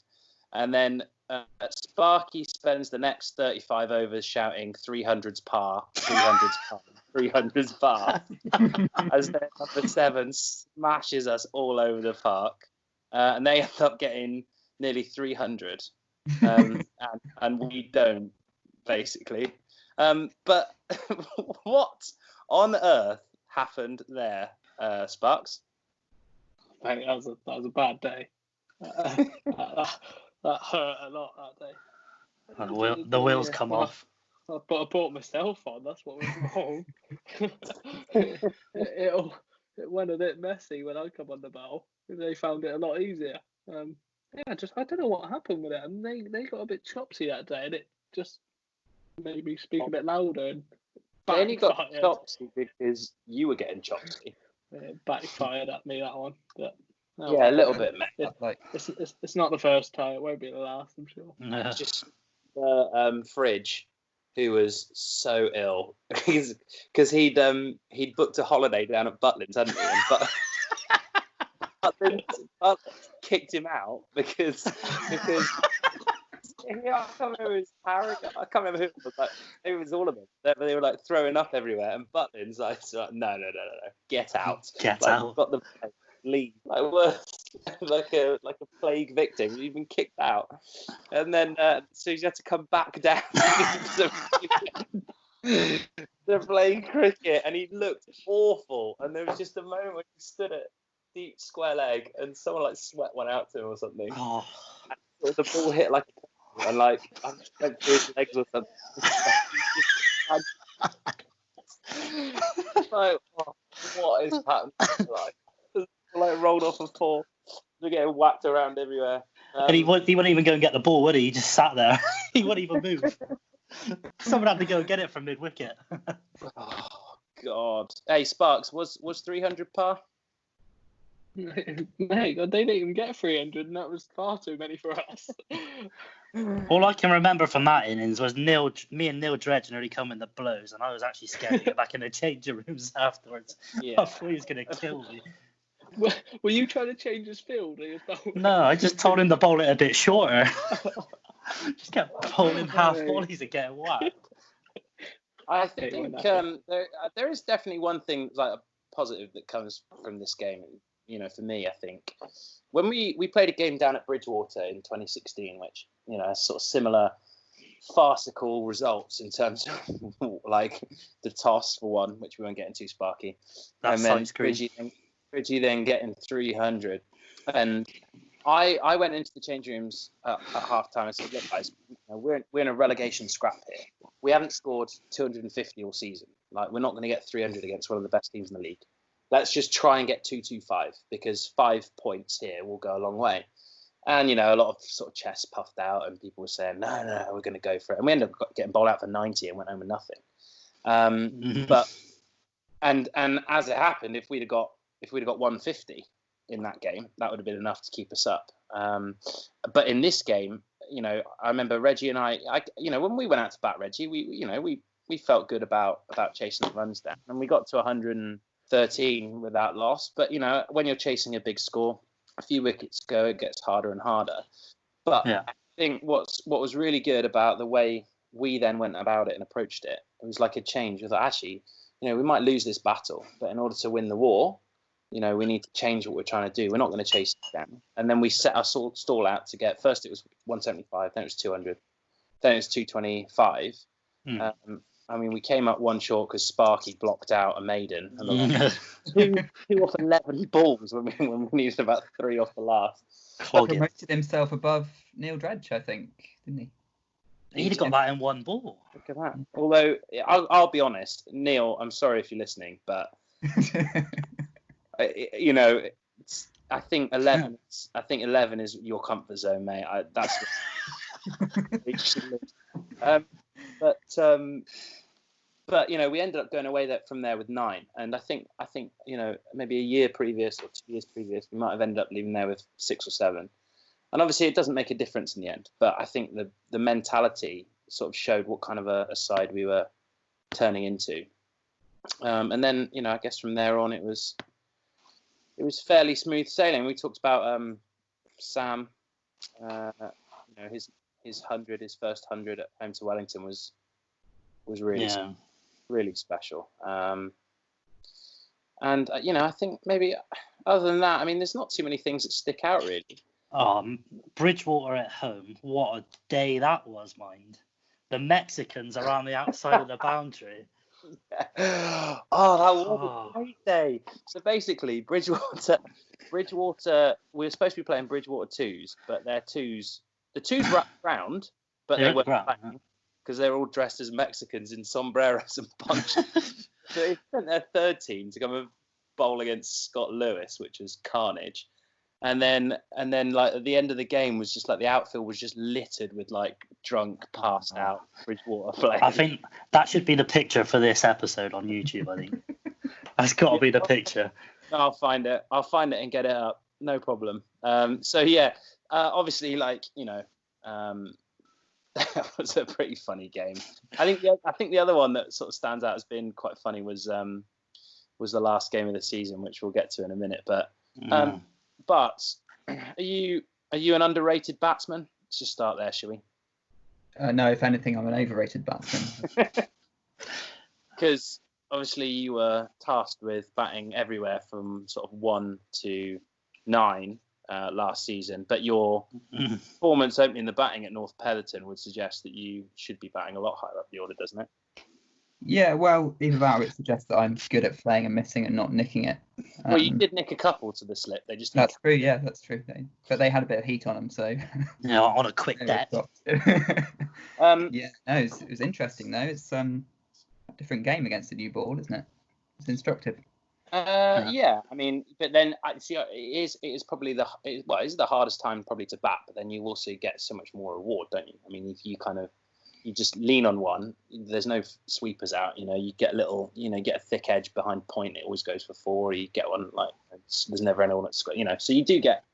And then Sparky spends the next 35 overs shouting 300's par, 300's par, 300's par, as their number 7 smashes us all over the park. And they end up getting nearly 300. And we don't, basically. But what on earth happened there, Sparks? I think that was a bad day. That hurt a lot that day. The wheels come off. I brought myself on. That's what was wrong. It went a bit messy when I come on the ball. They found it a lot easier. I don't know what happened with it. And they got a bit chopsy that day, and it just made me speak a bit louder. And they only got chopsy because you were getting chopsy. It backfired at me, that one. But a little bit. It's not the first time. It won't be the last, I'm sure. It's just Fridge, who was so ill because he'd booked a holiday down at Butlins, hadn't he? And Butlins kicked him out because I can't remember his paragraph. I can't remember who it was. Like, it was all of them. They were like throwing up everywhere, and Butlins like no, get out, out. Got the leave, like a plague victim. He'd been kicked out, and then so he had to come back down to play cricket, and he looked awful. And there was just a moment when he stood at deep square leg, and someone like sweat went out to him or something. Oh. And the ball hit like, and like I went through his legs or something. Like, what is happening? Like rolled off a floor, they're getting whacked around everywhere. And he wouldn't even go and get the ball, would he? He just sat there. He wouldn't even move. Someone had to go and get it from mid wicket. Oh God! Hey Sparks, was 300 par? Mate, they didn't even get 300, and that was far too many for us. All I can remember from that innings was me and Neil Dredge nearly come in the blows, and I was actually scared to get back in the changing rooms afterwards. Yeah. I thought he was going to kill me. Were you trying to change his field? No, I just told him to bowl it a bit shorter. Just kept bowling half volleys and getting whacked. I think there is definitely one thing, like a positive, that comes from this game. For me, I think when we played a game down at Bridgewater in 2016, which sort of similar farcical results in terms of like the toss for one, which we won't get into, Sparky, and then Bridgie then getting 300, and I went into the change rooms at half time and said, look guys, we're in a relegation scrap here. We haven't scored 250 all season. Like, we're not going to get 300 against one of the best teams in the league. Let's just try and get 225, because 5 points here will go a long way. And, a lot of sort of chest puffed out, and people were saying, no, we're going to go for it. And we ended up getting bowled out for 90 and went home with nothing. But as it happened, if we'd have got 150 in that game, that would have been enough to keep us up. But in this game, I remember Reggie and I when we went out to bat Reggie, we felt good about chasing the runs down, and we got to 113 without loss. But when you're chasing a big score, a few wickets go, it gets harder and harder. But I think what was really good about the way we then went about it and approached it, it was like a change. We thought, actually, we might lose this battle, but in order to win the war, we need to change what we're trying to do. We're not going to chase it down. And then we set our stall out to get, first it was 175, then it was 200, then it was 225. We came up one short because Sparky blocked out a maiden. And two off 11 balls when we needed about 3 off the last. Promoted himself above Neil Dredge, I think, didn't he? He'd have got that in one ball. Look at that. Although, I'll be honest, Neil, I'm sorry if you're listening, but I think 11. I think 11 is your comfort zone, mate. That's. But we ended up going away from there with 9, and I think maybe a year previous or 2 years previous, we might have ended up leaving there with 6 or 7. And obviously, it doesn't make a difference in the end. But I think the mentality sort of showed what kind of a side we were turning into. And then I guess from there on, it was fairly smooth sailing. We talked about Sam. His 100, his first 100 at home to Wellington was really really special. And I think maybe other than that, there's not too many things that stick out really. Bridgewater at home, what a day that was, mind. The Mexicans around the outside of the boundary. That was a great day. So basically, Bridgewater, we were supposed to be playing Bridgewater 2s, but the 2s were round, but they weren't playing because they're all dressed as Mexicans in sombreros and ponchos. So they sent their third team to come and bowl against Scott Lewis, which was carnage. And then like at the end of the game was just like the outfield was just littered with like drunk, passed out Bridgewater players. I think that should be the picture for this episode on YouTube. I think that's got to be the picture. I'll find it and get it up. No problem. Obviously, that was a pretty funny game. I think the other one that sort of stands out as being quite funny was the last game of the season, which we'll get to in a minute. But are you an underrated batsman? Let's just start there, shall we? No, if anything, I'm an overrated batsman. Because obviously you were tasked with batting everywhere from sort of 1 to 9 last season, but your performance opening the batting at North Petherton would suggest that you should be batting a lot higher up the order, doesn't it? Yeah, well, either that or it suggests that I'm good at playing and missing and not nicking it. Well, you did nick a couple to the slip. They just that's true. Yeah, that's true. But they had a bit of heat on them, so on a quick deck. It was interesting though. It's a different game against a new ball, isn't it? It's instructive. Yeah, but then it is probably it is the hardest time probably to bat, but then you also get so much more reward, don't you? If you just lean on one, there's no sweepers out, you get a little, get a thick edge behind point, it always goes for 4, you get one there's never anyone at square, so you do get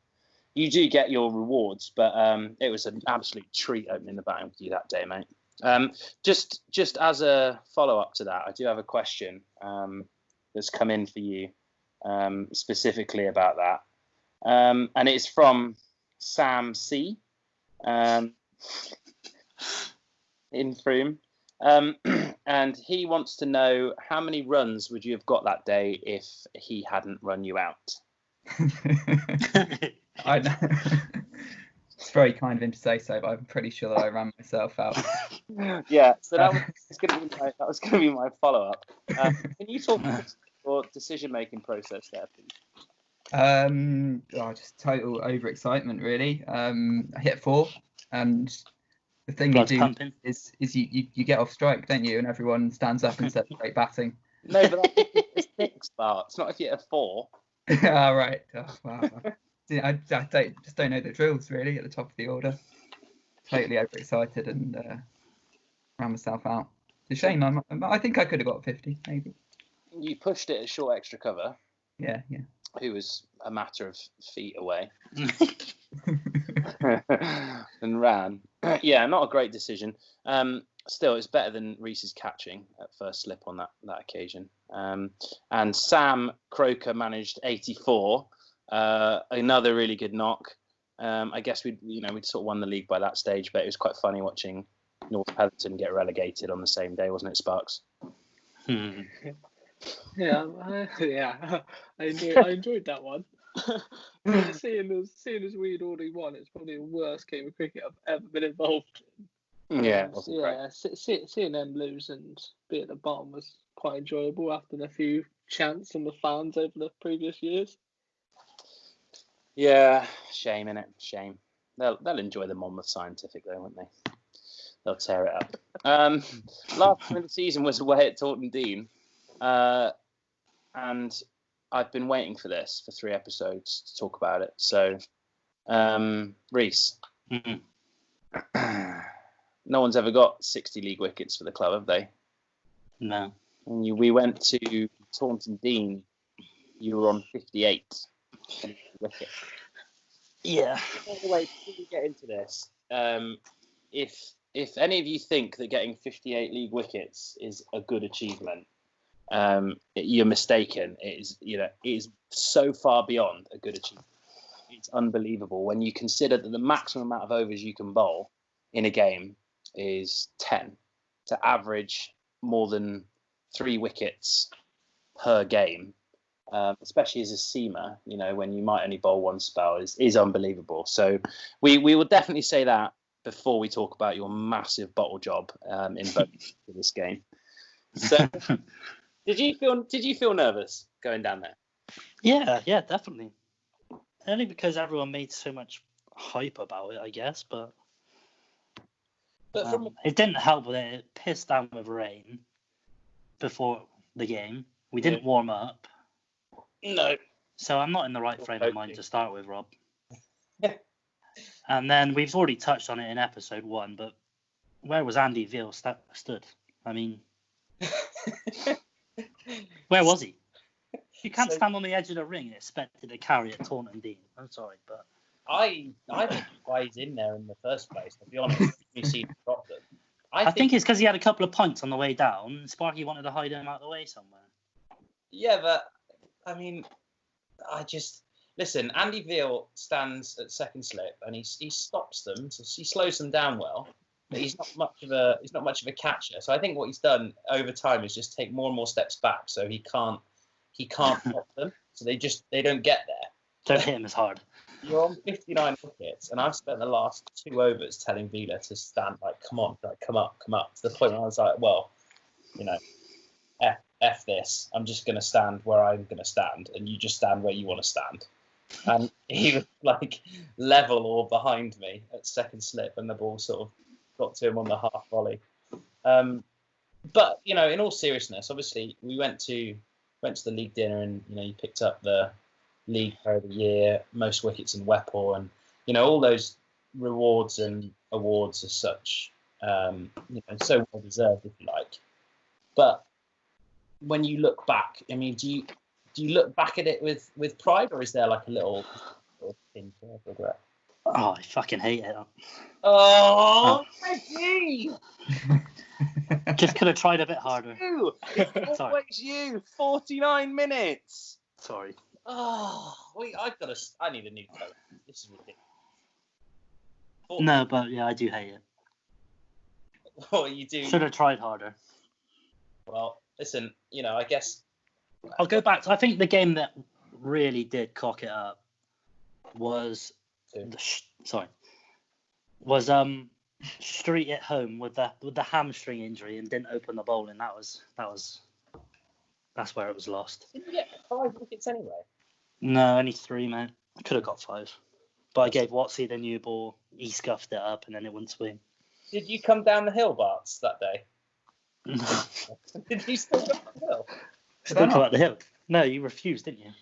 your rewards, but it was an absolute treat opening the batting with you that day, mate. Just as a follow-up to that, I do have a question that's come in for you specifically about that, and it's from Sam C. In Frome, and he wants to know how many runs would you have got that day if he hadn't run you out? I know. It's very kind of him to say so, but I'm pretty sure that I ran myself out. Yeah, so that was going to be my follow-up. Can you talk about your decision-making process there, please? Just total overexcitement, really. I hit 4, and The thing Blood's you do pumping. is you get off strike, don't you? And everyone stands up and says great batting. No, but that's if it's 6, Bart. It's not if you're a 4. Ah, right. Oh, wow. See, I just don't know the drills really at the top of the order. Totally overexcited and ran myself out. It's a shame. I think I could have got 50 maybe. You pushed it at short extra cover, Yeah. who was a matter of feet away, and ran. Yeah, not a great decision. Still, it's better than Reece's catching at first slip on that occasion. And Sam Croker managed 84, another really good knock. I guess we'd sort of won the league by that stage, but it was quite funny watching North Petherton get relegated on the same day, wasn't it, Sparks? Yeah, I enjoyed that one. seeing as we'd already won, it's probably the worst game of cricket I've ever been involved in. Yeah, it wasn't great. Seeing them lose and be at the bottom was quite enjoyable after a few chants from the fans over the previous years. Yeah, shame, innit? Shame. They'll enjoy the Monmouth Scientific though, won't they? They'll tear it up. Last time of the season was away at Taunton Dean, and I've been waiting for this for 3 episodes to talk about it. So, Reece. No one's ever got 60 league wickets for the club, have they? No. When we went to Taunton Dean, you were on 58 wicket. Yeah. By the way, before we get into this, if any of you think that getting 58 league wickets is a good achievement, you're mistaken. It is so far beyond a good achievement. It's unbelievable when you consider that the maximum amount of overs you can bowl in a game is 10. To average more than 3 wickets per game, especially as a seamer, when you might only bowl one spell, is unbelievable. So we will definitely say that before we talk about your massive bottle job in both for this game. So did you feel nervous going down there? Yeah, definitely. Only because everyone made so much hype about it, I guess, but it didn't help with it. It pissed down with rain before the game. We didn't warm up. No. So I'm not in the right frame of mind to start with, Rob. And then we've already touched on it in episode 1, but where was Andy Veal stood? I mean, where was he? You can't stand on the edge of the ring and expect to carry at Taunton Dean. I'm sorry, but I don't know why he's in there in the first place. To be honest, you see him drop them. I think it's because he had a couple of pints on the way down. And Sparky wanted to hide him out of the way somewhere. Yeah, but I mean, listen. Andy Veal stands at second slip and he stops them, so he slows them down well. But he's not much of a catcher. So I think what he's done over time is just take more and more steps back, so he can't stop them. So they don't get there. Don't hit him as hard. You're on 59 wickets, and I've spent the last 2 overs telling Vila to stand, come on, come up, to the point where I was like, well, F this. I'm just going to stand where I'm going to stand, and you just stand where you want to stand. And he was level or behind me at second slip, and the ball sort of got to him on the half volley. But in all seriousness, obviously we went to the league dinner, and you picked up the league player of the year, most wickets in Weppor, and all those rewards and awards as such, so well deserved, if you like. But when you look back, I mean, do you look back at it with pride, or is there a little tinge of regret? Oh, I fucking hate it. Oh, Reggie! Just could have tried a bit harder. It's always you. 49 minutes. Sorry. Oh, I need a new coat. This is ridiculous. No, but yeah, I do hate it. What you do? Should have tried harder. Well, listen, I guess I'll go back to, I think the game that really did cock it up was Street at home with the hamstring injury and didn't open the bowling. That's where it was lost. Didn't you get 5 wickets anyway? No, only 3, mate. I could have got 5. But I gave Watsy the new ball. He scuffed it up and then it wouldn't swing. Did you come down the hill, Barts, that day? Did you still go up the hill? Still come up the hill? No, you refused, didn't you?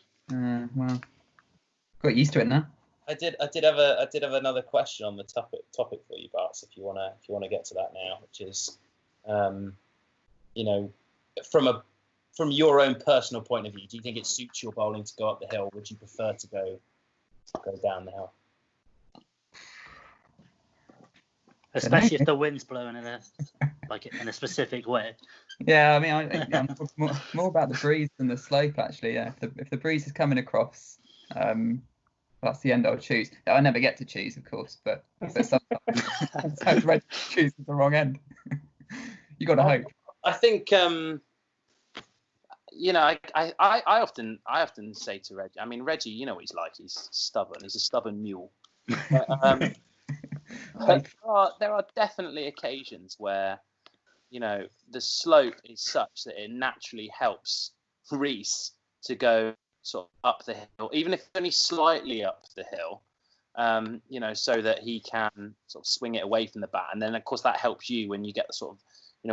Well, got used to it now. I did have another question on the topic for you, Barts, if you wanna get to that now, which is, from your own personal point of view, do you think it suits your bowling to go up the hill? Would you prefer to go down the hill? Especially if the wind's blowing in a specific way. Yeah, I mean, I'm more about the breeze than the slope, actually. Yeah, if the breeze is coming across, that's the end I'll choose. I never get to choose, of course, but sometimes Reg chooses the wrong end. You got to hope. I think I often say to Reggie. I mean, Reggie, you know what he's like. He's stubborn. He's a stubborn mule. But there are definitely occasions where, the slope is such that it naturally helps Reece to go sort of up the hill, even if it's only slightly up the hill, so that he can sort of swing it away from the bat. And then, of course, that helps you when you get the sort of,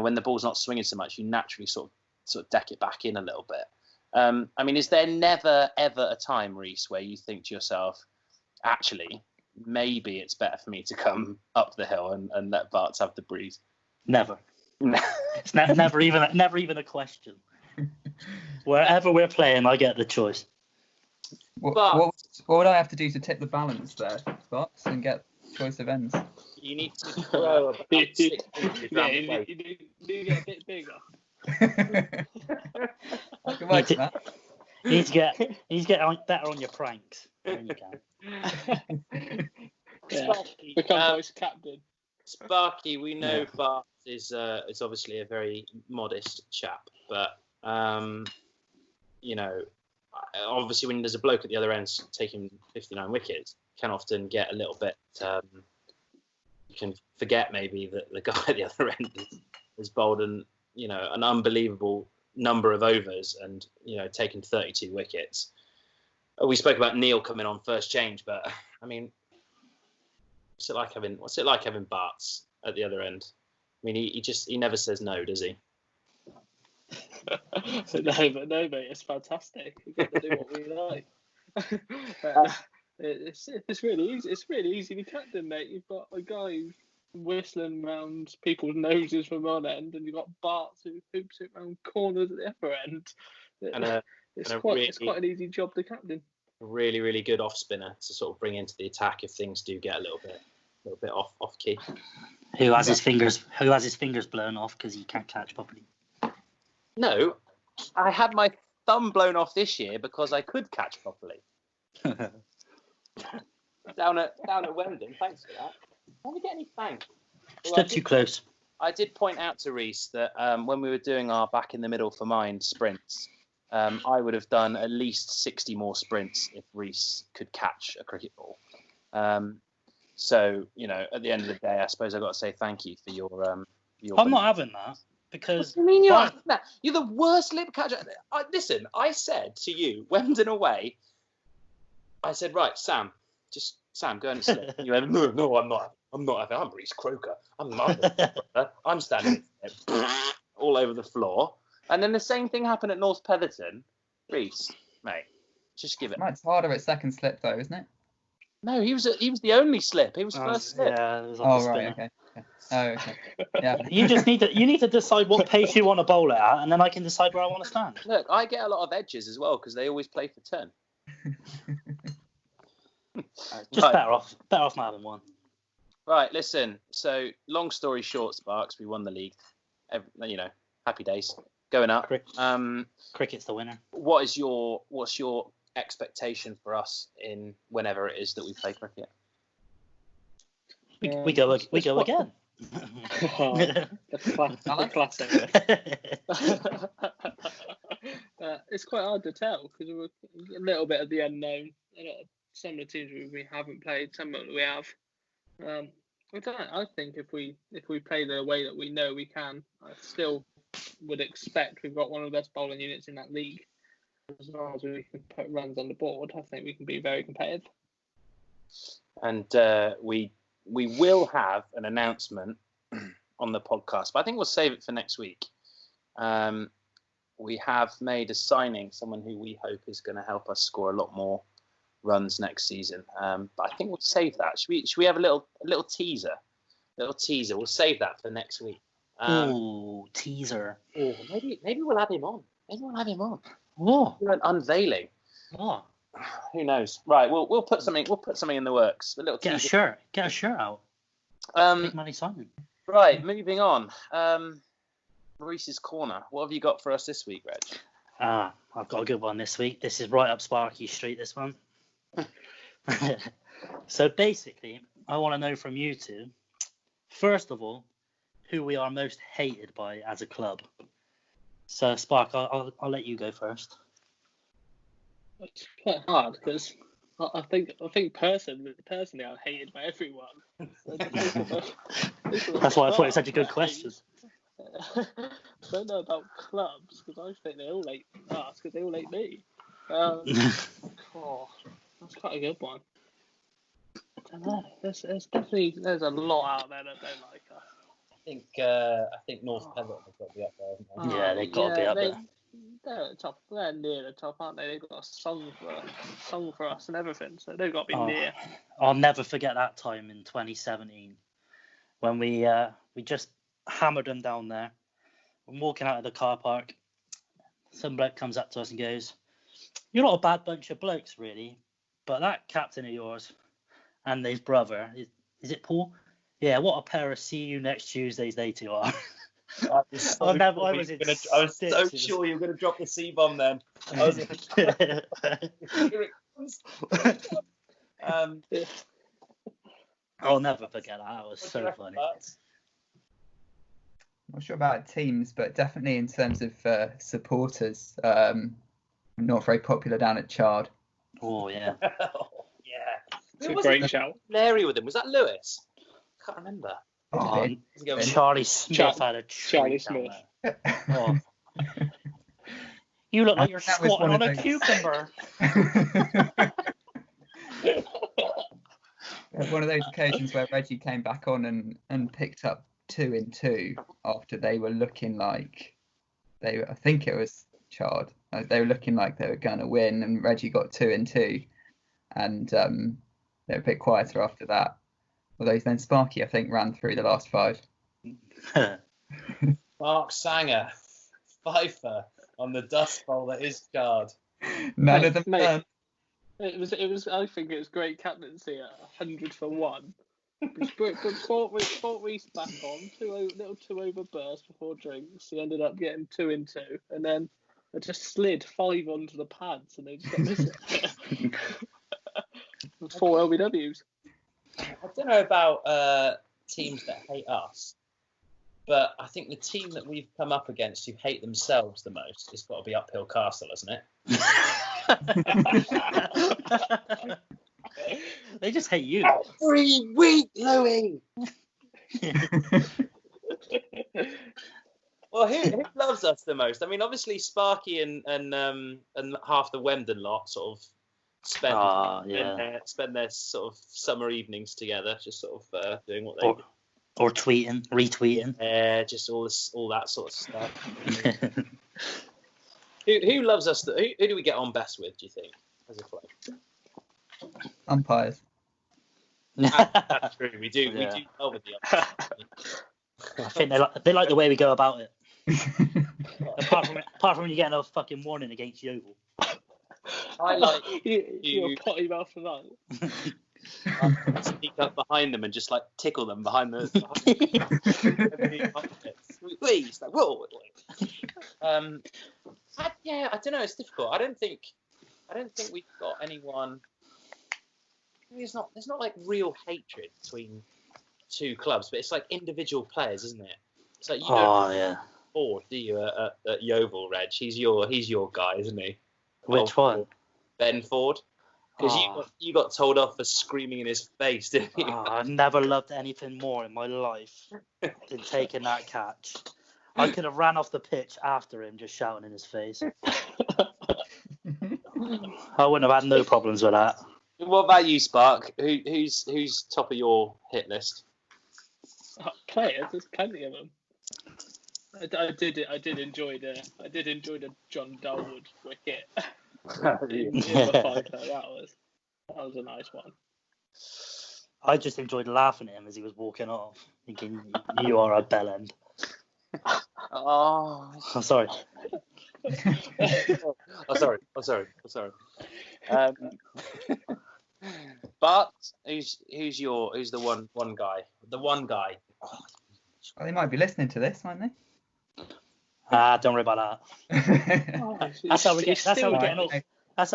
when the ball's not swinging so much, you naturally sort of deck it back in a little bit. I mean, is there never, ever a time, Reece, where you think to yourself, actually, maybe it's better for me to come up the hill and let Barts have the breeze? Never. It's never even a question. Wherever we're playing, I get the choice. What would I have to do to tip the balance there, Barts, and get choice of ends? You need to grow about 6 inches around the waist. You need to get a bit bigger. I can work that. You need to get better on your pranks. Then you can. Sparky, Become vice captain. Sparky, we know Bart is obviously a very modest chap, but obviously when there's a bloke at the other end taking 59 wickets, can often get a little bit. You can forget maybe that the guy at the other end has bowled an unbelievable number of overs and taken 32 wickets. We spoke about Neil coming on first change, but I mean, what's it like having Barts at the other end? I mean, he never says no, does he? No, mate, it's fantastic. We've got to do what we like. It's really easy. It's really easy to captain, mate. You've got a guy who's whistling around people's noses from one end, and you've got Barts who hoops it around corners at the other end. It's quite an easy job to captain. A really, really good off spinner to sort of bring into the attack if things do get a little bit off key. Who has his fingers blown off because he can't catch properly? No, I had my thumb blown off this year because I could catch properly. down at Wemden, thanks for that. Don't we get any thanks? Stood too close. I did point out to Reece that when we were doing our back in the middle for mind sprints, I would have done at least 60 more sprints if Reece could catch a cricket ball. So, at the end of the day, I suppose I've got to say thank you for your I'm not having that because. What do you mean you're having that? You're the worst lip catcher. Listen, I said to you, Wemden away, I said, right, Sam, go and slip. You went, no, I'm not. I'm Reece Croker. I'm standing all over the floor. And then the same thing happened at North Petherton. Reece, mate, just give it. It's harder at second slip though, isn't it? No, he was the only slip. He was first slip. Yeah, it was like right, okay. Oh, okay. Yeah. You need to decide what pace you want to bowl it at, and then I can decide where I want to stand. Look, I get a lot of edges as well because they always play for 10. Just better off not having one. Right, listen. So, long story short, Sparks, we won the league. Happy days. Going up. Cricket's the winner. What's your expectation for us in whenever it is that we play cricket? We go again. The classic. It's quite hard to tell because we're a little bit of the unknown. Some of the teams we haven't played, some of them we have. I don't know. I think if we play the way that we know we can, I still would expect we've got one of the best bowling units in that league. As long as we can put runs on the board, I think we can be very competitive. And we will have an announcement on the podcast, but I think we'll save it for next week. We have made a signing, someone who we hope is going to help us score a lot more runs next season. But I think we'll save that. Should we have a little teaser? Little teaser. We'll save that for next week. Ooh, teaser. Ooh, maybe we'll have him on. Maybe we'll have him on. Oh, An unveiling. oh. Who knows? Right, we'll put something in the works. A little Get teaser. a shirt out. Big money signing. Right, moving on. Reece's Corner. What have you got for us this week, Reg? I've got a good one this week. This is right up Sparky Street, this one. So basically, I want to know from you two, first of all, who we are most hated by as a club. So, Spark, I'll let you go first. It's quite hard because I think personally I'm hated by everyone. That's why I thought it's such a good question. I don't know about clubs because I think they all hate us because they all hate me. That's quite a good one. I don't know. There's a lot out there that don't like us. I think North Pembroke have got to be up there, haven't they? Yeah, they've got to be up there. They're at the top. They're near the top, aren't they? They've got a song for us and everything, so they've got to be near. I'll never forget that time in 2017 when we just hammered them down there. I'm walking out of the car park. Some bloke comes up to us and goes, "You're not a bad bunch of blokes, really, but that captain of yours and his brother, is it Paul? Yeah, what a pair of see you next Tuesdays they two are." I was so sure you were going to drop the C-bomb then. I was here it comes. I'll never forget that. That was so funny. I'm not sure about teams, but definitely in terms of supporters, not very popular down at Chard. Oh, yeah. Yeah. It's a great shout. Larry with him. Was that Lewis? I can't remember. Charlie Smith had a Charlie Smith. Oh. You look like you're squatting on a cucumber. One of those occasions where Reggie came back on and picked up 2 in 2 after they were looking like I think it was Chard. They were looking like they were going to win, and Reggie got 2 in 2, and they were a bit quieter after that. Although then Sparky, I think, ran through the last 5. Mark Sanger, Pfeiffer on the dust bowl that is Chard. None of them done. It was. I think it was great captaincy at 100 for 1. Brought Reece back on, little 2 over burst before drinks. He ended up getting 2 in 2, and then it just slid 5 onto the pads, and they just got missing. 4 LBWs. I don't know about teams that hate us, but I think the team that we've come up against who hate themselves the most has got to be Uphill Castle, hasn't it? They just hate you. Every week, Louis. Well, who loves us the most? I mean, obviously Sparky and half the Wemden lot sort of spend their sort of summer evenings together, just sort of doing what they do. Or tweeting, retweeting. Yeah, just all that sort of stuff. Who loves us? Who do we get on best with, do you think, as a club? Umpires. That's true. We do well with the umpires. I think they like the way we go about it. apart from when you get a fucking warning against Yeovil. I like you're potty mouth for that. I sneak up behind them and just like tickle them behind the. Please, like whoa. I don't know. It's difficult. I don't think we've got anyone. There's not like real hatred between 2 clubs, but it's like individual players, isn't it? It's like Ford, do you at Yeovil, Reg? He's your guy, isn't he? Which one? Ben Ford. Because you got told off for screaming in his face, didn't you? I've never loved anything more in my life than taking that catch. I could have ran off the pitch after him, just shouting in his face. I wouldn't have had no problems with that. What about you, Spark? Who's top of your hit list? players. There's plenty of them. I did enjoy the John Darwood wicket in the 5. That was a nice one. I just enjoyed laughing at him as he was walking off, thinking, "You are a bell end." Oh, I'm sorry. I'm sorry. But who's the one guy? The one guy. Well, they might be listening to this, might they? Don't worry about that. That's how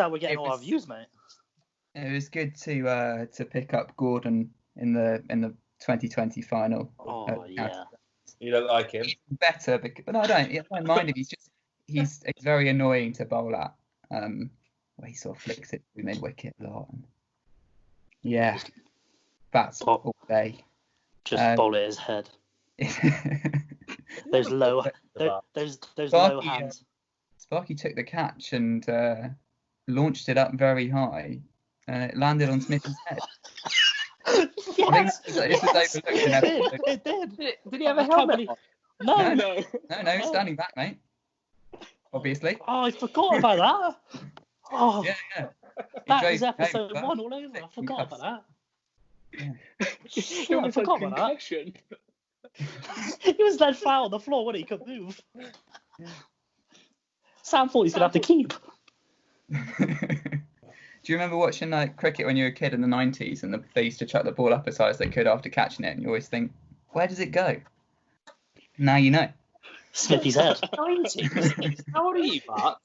we're getting all our views, mate. It was good to pick up Gordon in the 2020 final. Oh yeah. You don't like him? Better, but no, I don't mind him. He's very annoying to bowl at. Where he sort of flicks it through mid wicket a lot. Yeah, that's all day. Just bowl at his head. Those low hands. Sparky took the catch and launched it up very high, and it landed on Smithy's head. Yes, I think this was overlooked in episode. It did. Did he have a helmet on? No. No, standing back, mate. Obviously. Oh, I forgot about that. Oh, Yeah. that is episode 1 all over. I forgot about that. It was I a forgot about that. concussion. He was then flat on the floor when he could move. Sam thought he's gonna have to keep. Do you remember watching cricket when you were a kid in the 90s and they used to chuck the ball up as high as they could after catching it, and you always think, where does it go? Now you know. Smithy's head. 90s? How old are you, Bart?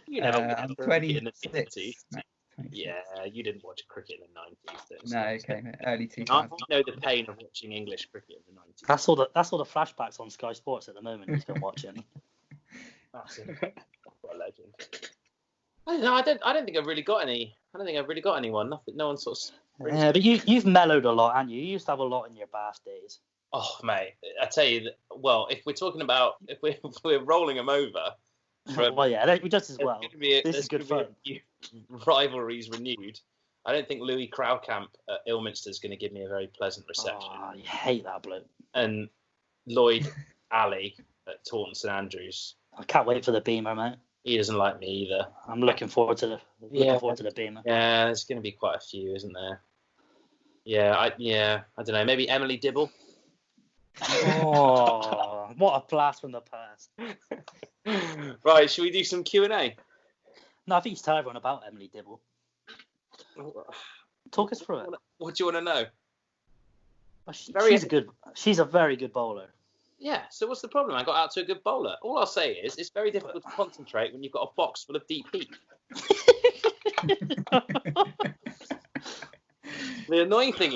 You know, I'm 26. Yeah, you didn't watch cricket in the 90s. No, okay, early I 2000s. know the pain of watching English cricket in the 90s. That's all the flashbacks on Sky Sports at the moment. He's been watching. That's it. What a legend. I don't know. I don't think I've really got any. I don't think I've really got anyone. Nothing. No one sort of. Yeah, but you've mellowed a lot, haven't you? You used to have a lot in your Bath days. Oh, mate, I tell you. Well, if we're talking about if we're rolling them over. Well, yeah, just as well. This is good fun. Rivalries renewed. I don't think Louis Crowcamp at Ilminster is going to give me a very pleasant reception. Oh, I hate that bloke. And Lloyd Alley at Taunton St Andrews. I can't wait for the Beamer, mate. He doesn't like me either. I'm looking forward to the Beamer. Yeah, there's going to be quite a few, isn't there? I don't know. Maybe Emily Dibble. Oh, what a blast from the past. Right, should we do some Q&A? No, I think you tell everyone about Emily Dibble. Talk us through it. What do you want to know? Well, she's a very good bowler. Yeah, so what's the problem? I got out to a good bowler. All I'll say is it's very difficult to concentrate when you've got a box full of deep heat. The annoying thing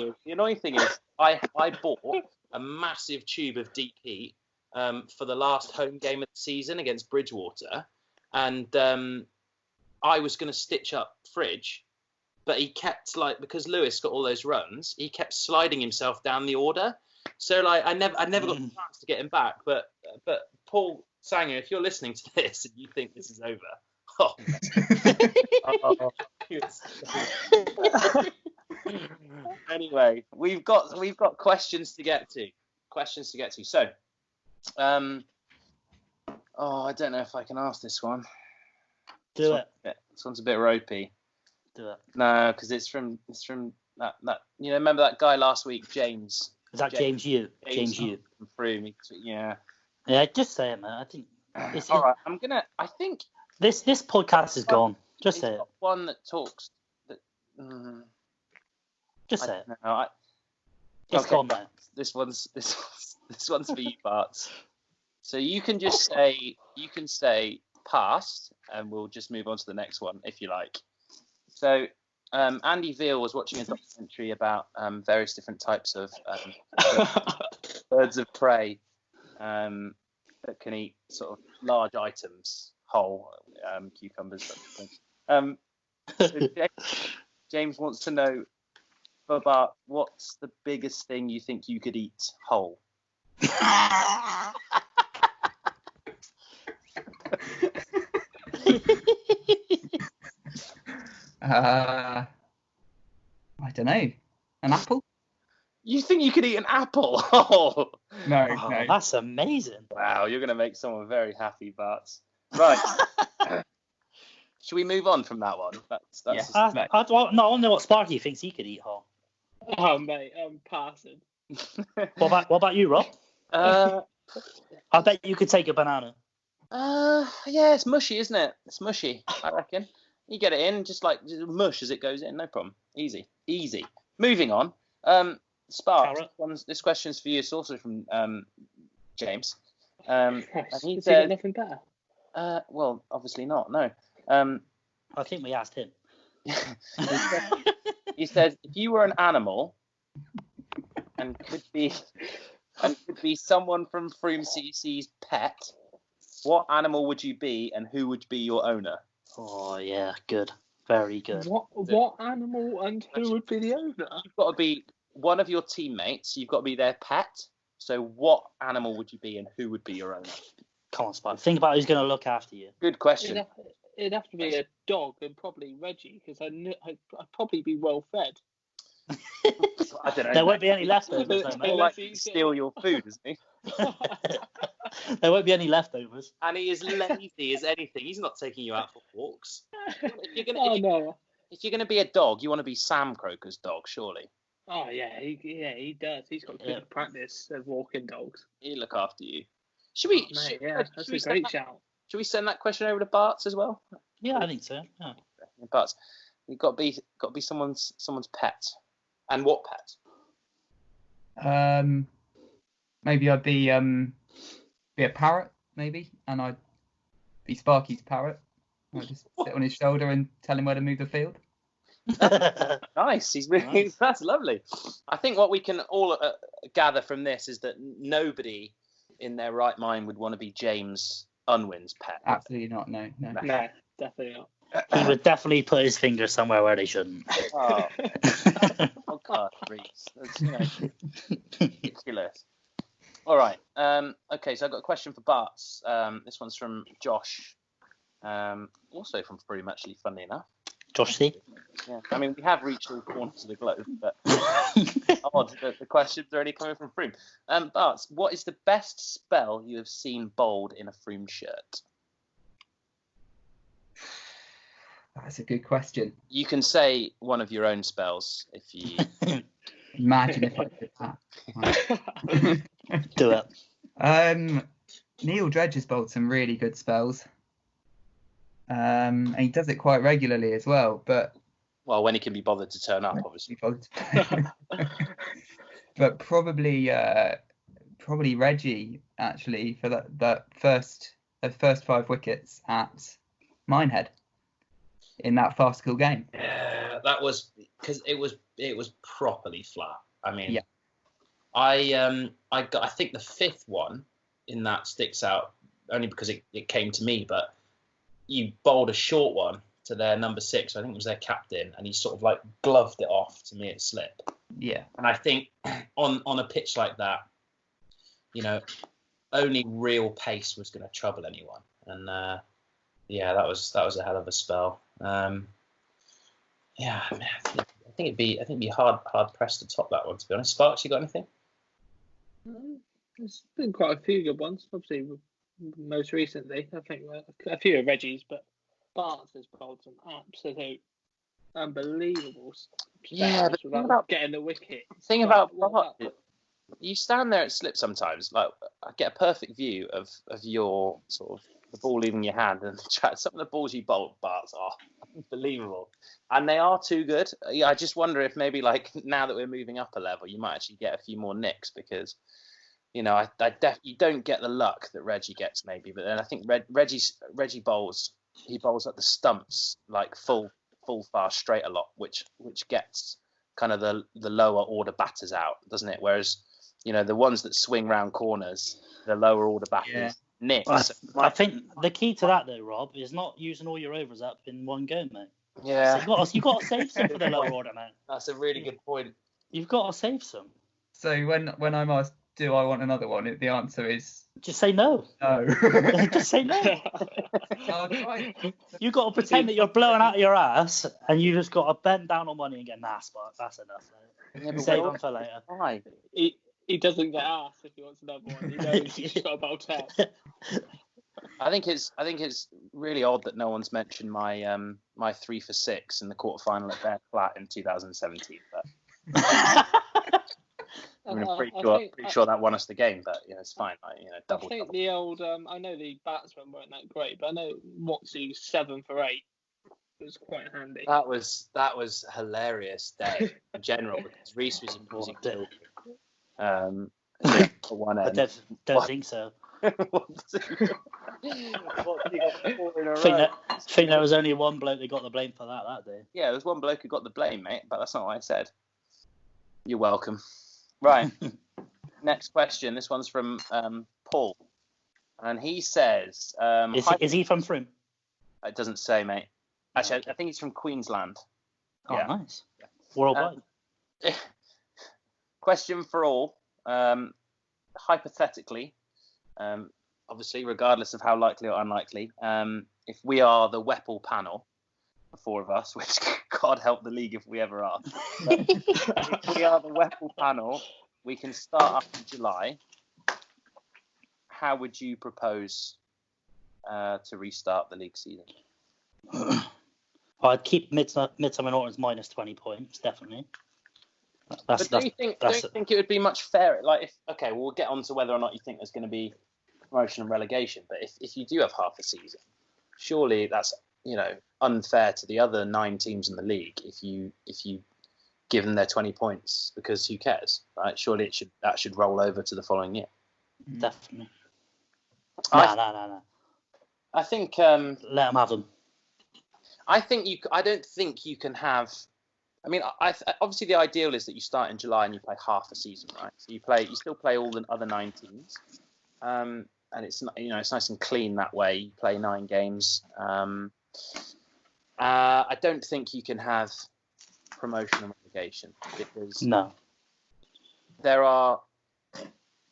is I bought a massive tube of deep heat for the last home game of the season against Bridgewater, and I was going to stitch up Fridge, but he kept because Lewis got all those runs, he kept sliding himself down the order. So I never got the chance to get him back. But Paul Sanger, if you're listening to this and you think this is over, anyway, we've got questions to get to. So, I don't know if I can ask this one. Do it. This one's a bit ropey. Do it. No, because it's from that remember that guy last week, James. Is that James Yu? James Yu. From Frome. Yeah. Yeah, just say it, man. I think. All right, I think this podcast is gone. Just say it. One that talks. Just say it. No, it's gone, man. This one's for you, Bart. So you can just say past, and we'll just move on to the next one if you like. So. Andy Veal was watching a documentary about various different types of birds of prey that can eat sort of large items, whole cucumbers. So James wants to know, Bart, what's the biggest thing you think you could eat whole? I don't know. An apple? You think you could eat an apple? Oh, No, Oh, no. that's amazing. wow, you're going to make someone very happy, Barts. Right. Should we move on from that one? That's Yes. I want to know what Sparky thinks he could eat, Hall. Oh, mate, I'm passing. What about you, Rob? Uh, I bet you could take a banana. yeah, it's mushy, isn't it? It's mushy, I reckon. You get it in, just mush as it goes in, no problem. Easy. Moving on. Spark, this question's for you. It's also from James. And he Has said, he got nothing better? well, obviously not, no. I think we asked him. He says, if you were an animal and could be someone from Frome CC's pet, what animal would you be and who would be your owner? Oh, yeah, good. Very good. What animal and who would be the owner? You've got to be one of your teammates. You've got to be their pet. So what animal would you be and who would be your owner? Come on, Sparky. Think about who's going to look after you. Good question. It'd have to be a dog and probably Reggie, because I'd probably be well fed. I don't know. There won't be any leftovers, though, He's mate. more likely to steal your food, isn't he? There won't be any leftovers. And he is lazy as anything. He's not taking you out for walks. If you're gonna be a dog, you want to be Sam Croker's dog, surely. Oh yeah, he does. He's got good practice of walking dogs. He'll look after you. Should we? That's a great shout. Should we send that question over to Bart's as well? Yeah, I think so. Yeah. Bart's, you've got to be someone's pet. And what pet? Maybe I'd be a parrot, maybe, and I'd be Sparky's parrot. I'd just sit on his shoulder and tell him where to move the field. Nice. Nice. That's lovely. I think what we can all gather from this is that nobody in their right mind would want to be James Unwin's pet. Absolutely not. No, definitely not. He would definitely put his finger somewhere where they shouldn't. Oh God, Reece. That's ridiculous. All right. Okay, so I've got a question for Bart's. This one's from Josh. Also from Frome, actually, funnily enough. Josh C. Yeah. I mean, we have reached all corners of the globe, but odd that the questions are only coming from Frome. Bart's, what is the best spell you have seen bowled in a Frome shirt? That's a good question. You can say one of your own spells if you... Imagine if I did that. Do it. Neil Dredge has bowled some really good spells. And he does it quite regularly as well. But when he can be bothered to turn up, obviously. But probably Reggie, actually, for the first 5 wickets at Minehead in that farcical game. Yeah, that was because it was properly flat. I mean, yeah. I think the 5th one in that sticks out only because it came to me, but you bowled a short one to their number 6, I think it was their captain, and he sort of like gloved it off to me at slip. Yeah. And I think on a pitch like that, only real pace was going to trouble anyone. And that was a hell of a spell. Man, I think it'd be hard pressed to top that one, to be honest. Sparks, you got anything? There's been quite a few good ones. Obviously, most recently, I think a few of Reggie's, but Bart's has bowled some absolute unbelievable spells without getting the wicket. The thing about Bart, you stand there at slip sometimes. Like, I get a perfect view of your sort of the ball leaving your hand, and some of the balls you bowl, Bart's, are unbelievable, and they are too good. I just wonder if maybe like now that we're moving up a level, you might actually get a few more nicks because you don't get the luck that Reggie gets maybe, but then I think Reggie bowls at the stumps like full fast straight a lot, which gets kind of the lower order batters out, doesn't it? Whereas the ones that swing round corners, the lower order batters. Yeah. Nick. I think the key to that though, Rob, is not using all your overs up in one go, mate. Yeah. So you've got to save some for the lower order, mate. That's a really good point. You've got to save some. So when I'm asked do I want another one? The answer is Just say no. no. Just say no. I'll try. You got to pretend that you're blowing out your ass, and you just got to bend down on money and get Spark. That's enough. Yeah, but Save them for later. Why? He doesn't get asked if he wants another one. He knows he's got about 10. I think it's really odd that no one's mentioned my my 3 for 6 in the quarterfinal at Bear Flat in 2017. But I mean, I'm pretty sure that won us the game. But it's fine. Double. I think the old I know the batsmen weren't that great, but I know Watsy's 7 for 8 was quite handy. That was a hilarious day in general because Reece was in music too. For one end. I don't think so. I think there was only one bloke that got the blame for that day. Yeah, there was one bloke who got the blame, mate, but that's not what I said. You're welcome. Right. Next question. This one's from Paul. And he says... Is he from Frome? It doesn't say, mate. Actually, I think he's from Queensland. Oh, yeah. Nice. Worldwide. Question for all. Hypothetically, obviously, regardless of how likely or unlikely, if we are the Weppel panel, the 4 of us, which God help the league if we ever are, but if we are the Weppel panel, we can start up in July. How would you propose to restart the league season? I'd keep Midsummer Norton's minus 20 points, definitely. Don't you think it would be much fairer? Like, we'll get on to whether or not you think there's going to be promotion and relegation. But if you do have half a season, surely that's unfair to the other 9 teams in the league. If you give them their 20 points, because who cares, right? Surely that should roll over to the following year. Definitely. No. I think let them have them. I don't think you can have. I mean, obviously the ideal is that you start in July and you play half a season, right? So you still play all the other 9 teams, and it's it's nice and clean that way. You play 9 games. I don't think you can have promotion and relegation because there are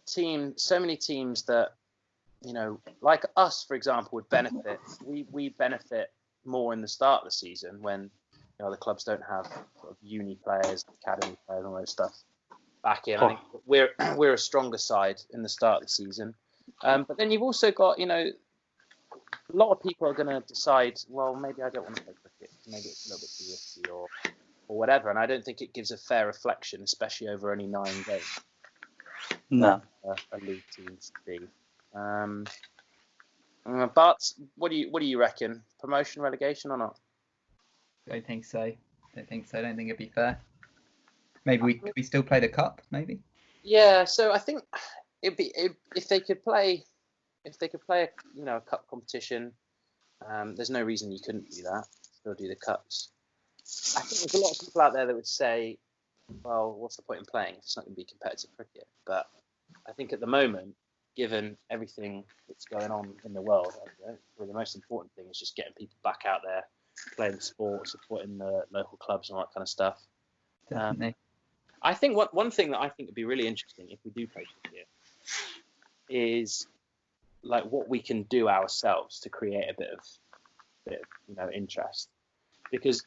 so many teams that like us, for example, would benefit. We benefit more in the start of the season when the clubs don't have sort of uni players, academy players, and all those stuff back in. I think we're a stronger side in the start of the season. But then you've also got, a lot of people are going to decide, well, maybe I don't want to play cricket. Maybe it's a little bit too risky or whatever. And I don't think it gives a fair reflection, especially over only 9 games. No. A league team to be. But what do you reckon? Promotion, relegation, or not? Don't think so. I don't think it'd be fair. Maybe we still play the cup. Maybe. Yeah. So I think if they could play a cup competition. There's no reason you couldn't do that. Still do the cups. I think there's a lot of people out there that would say, well, what's the point in playing if it's not going to be competitive cricket? But I think at the moment, given everything that's going on in the world, the most important thing is just getting people back out there, playing sport, supporting the local clubs and all that kind of stuff. Definitely. I think one thing that I think would be really interesting if we do play cricket is like what we can do ourselves to create a bit of interest, because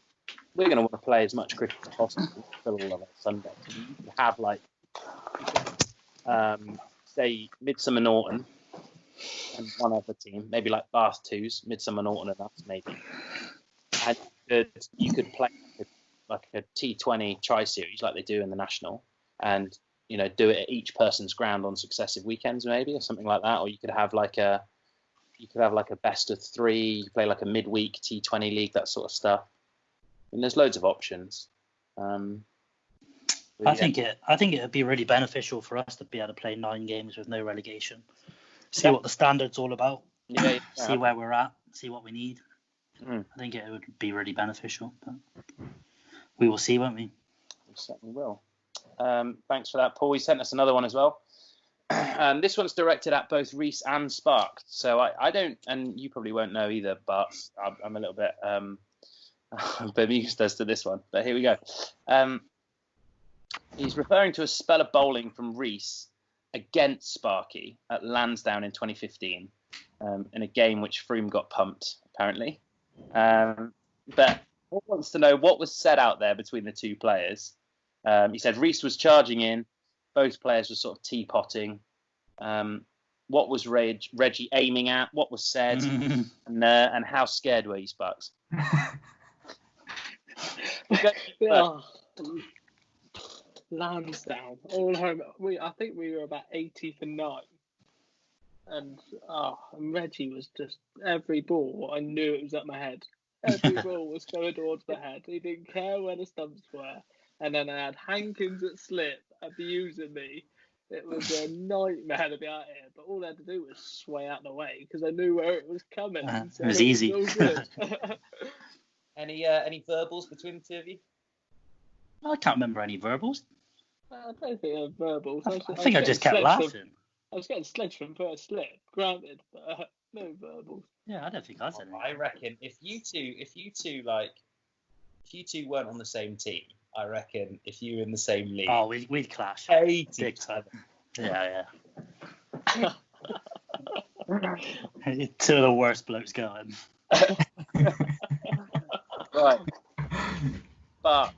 we're going to want to play as much cricket as possible for all of our Sundays. You can have say Midsummer Norton and one other team, maybe like Bath 2's, Midsummer Norton and us maybe, and you could play like a T20 tri-series like they do in the national, and do it at each person's ground on successive weekends maybe, or something like that. Or you could have like a best of 3, you play like a midweek T20 league, that sort of stuff. I mean, there's loads of options. I think it would be really beneficial for us to be able to play 9 games with no relegation. See what the standard's all about. Yeah. See where we're at. See what we need. I think it would be really beneficial. But we will see, won't we? We certainly will. Thanks for that, Paul. He sent us another one as well. This one's directed at both Reece and Spark. So I don't, and you probably won't know either, but I'm a little bit bemused as to this one. But here we go. He's referring to a spell of bowling from Reece against Sparky at Lansdowne in 2015 in a game which Frome got pumped, apparently. But Paul wants to know what was said out there between the two players. He said Reece was charging in. Both players were sort of teapotting. What was Reggie aiming at? What was said? And how scared were you, Sparks? Lansdowne, all home. I think we were about 80 for 9. And Reggie was just, every ball, I knew it was at my head. Every ball was going towards the head. He didn't care where the stumps were. And then I had Hankins at slip abusing me. It was a nightmare to be out here. But all I had to do was sway out the way because I knew where it was coming. So it was easy. All good. Any verbals between the two of you? I can't remember any verbals. I don't think I had verbals. I think I just kept laughing. I was getting sledged from first slip, granted, but no verbals. Yeah, I don't think I said anything. I reckon if you two weren't on the same team, I reckon if you were in the same league, we'd clash. Big time. Yeah. Two of the worst blokes going. Right. But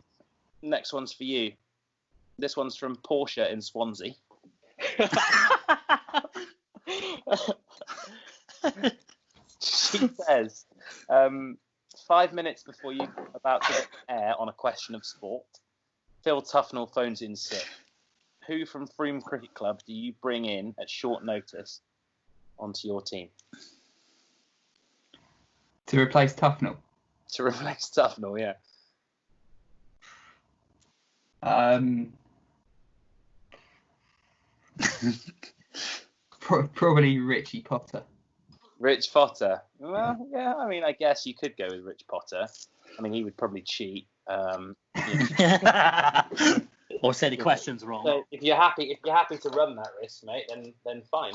next one's for you. This one's from Portia in Swansea. She says, 5 minutes before you're about to air on a question of sport, Phil Tufnell phones in sick. Who from Frome Cricket Club do you bring in at short notice onto your team? To replace Tufnell? To replace Tufnell, yeah. Probably Richie Potter. Rich Potter. Well, yeah, I mean, I guess you could go with Rich Potter. I mean, he would probably cheat. Or say the questions wrong. So if you're happy to run that risk, mate, then fine.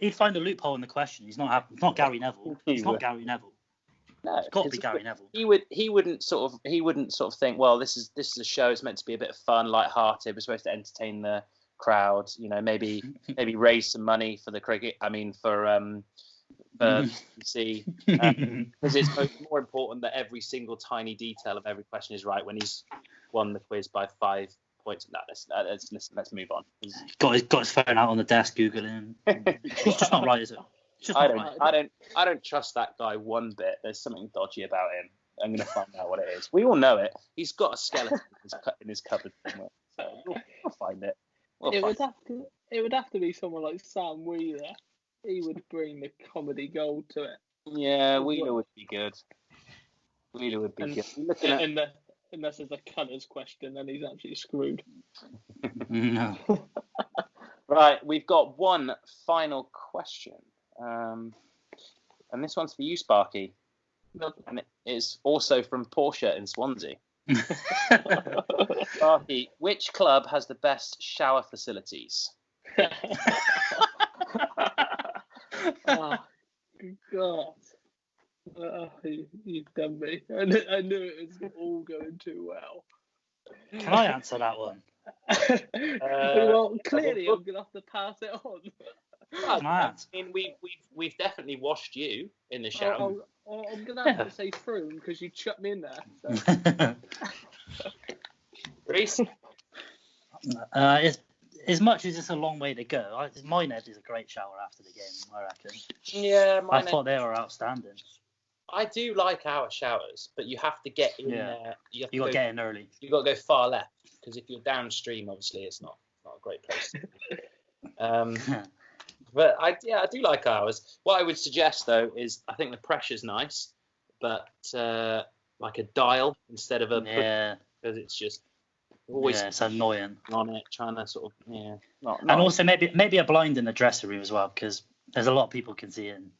He'd find a loophole in the question. He's not Gary Neville. He's not Gary Neville. No, it's got to be Gary Neville. He wouldn't sort of think, well, this is a show. It's meant to be a bit of fun, light-hearted. We're supposed to entertain the crowd. You know, maybe raise some money for the cricket. I mean, for BBC, because it's more important that every single tiny detail of every question is right when he's won the quiz by 5 points. No, let's move on. Got his phone out on the desk, googling. It's just not right, is it? I don't trust that guy one bit. There's something dodgy about him. I'm going to find out what it is. We all know it. He's got a skeleton in his cupboard somewhere. So we'll find it. It would have to be someone like Sam Wheeler. He would bring the comedy gold to it. Yeah, Wheeler would be good. Good. Unless there's a colours question, then he's actually screwed. No. Right, we've got one final question. And this one's for you, Sparky. And it is also from Portia in Swansea. Sparky, which club has the best shower facilities? Oh, God. You've done me. I knew it was all going too well. Can I answer that one? Well, clearly I'm going to have to pass it on. I mean, we've definitely washed you in the shower. I'm going to have to say Frome because you chucked me in there. So. Reece? As much as it's a long way to go, Minehead is a great shower after the game, I reckon. Yeah, I thought they were outstanding. I do like our showers, but you have to get in there. You got to get in early. You got to go far left because if you're downstream, obviously it's not a great place. But I do like ours. What I would suggest though is I think the pressure's nice, but like a dial instead of a because it's just always it's annoying on it, trying to sort of and also maybe a blind in the dressing room as well because there's a lot of people can see in.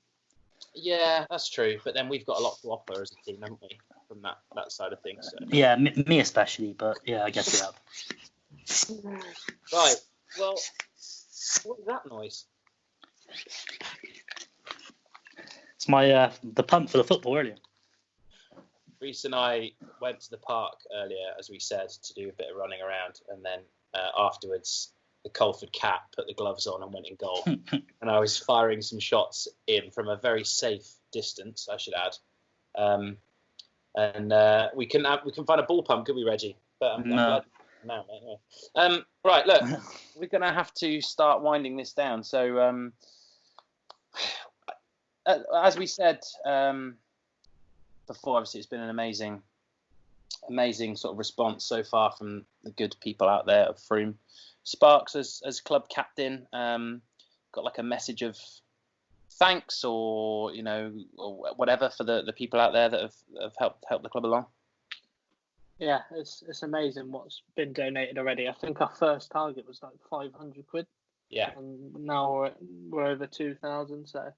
Yeah, that's true. But then we've got a lot to offer as a team, haven't we, from that side of things? So. Yeah, me especially, but yeah, I guess we have. Right. Well, what is that noise? It's my the pump for the football earlier. Reece and I went to the park earlier, as we said, to do a bit of running around, and then afterwards the Colford cap, put the gloves on, and went in goal. And I was firing some shots in from a very safe distance, I should add. And we can find a ball pump, could we, Reggie? But I'm glad. No, anyway. Right, look, we're going to have to start winding this down. So, as we said before, obviously it's been an amazing sort of response so far from the good people out there of Frome. Sparks, as club captain, got like a message of thanks or or whatever for the people out there that have helped the club along. Yeah, it's amazing what's been donated already. I think our first target was like 500 quid. Yeah. And now we're over 2,000, so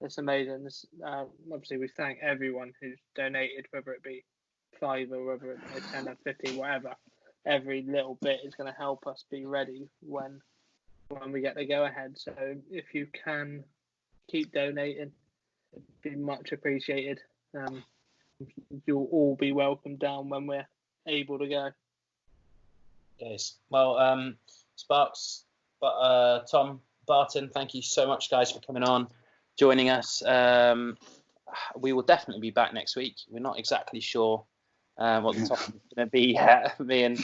it's amazing. Obviously, we thank everyone who's donated, whether it be 5 or whether it be 10 or 50, whatever. Every little bit is going to help us be ready when we get the go-ahead. So if you can keep donating, it'd be much appreciated. You'll all be welcomed down when we're able to go. Yes. Well, Sparks, Tom, Barton, thank you so much, guys, for coming on, joining us. We will definitely be back next week. We're not exactly sure what the topic is going to be yet. Me and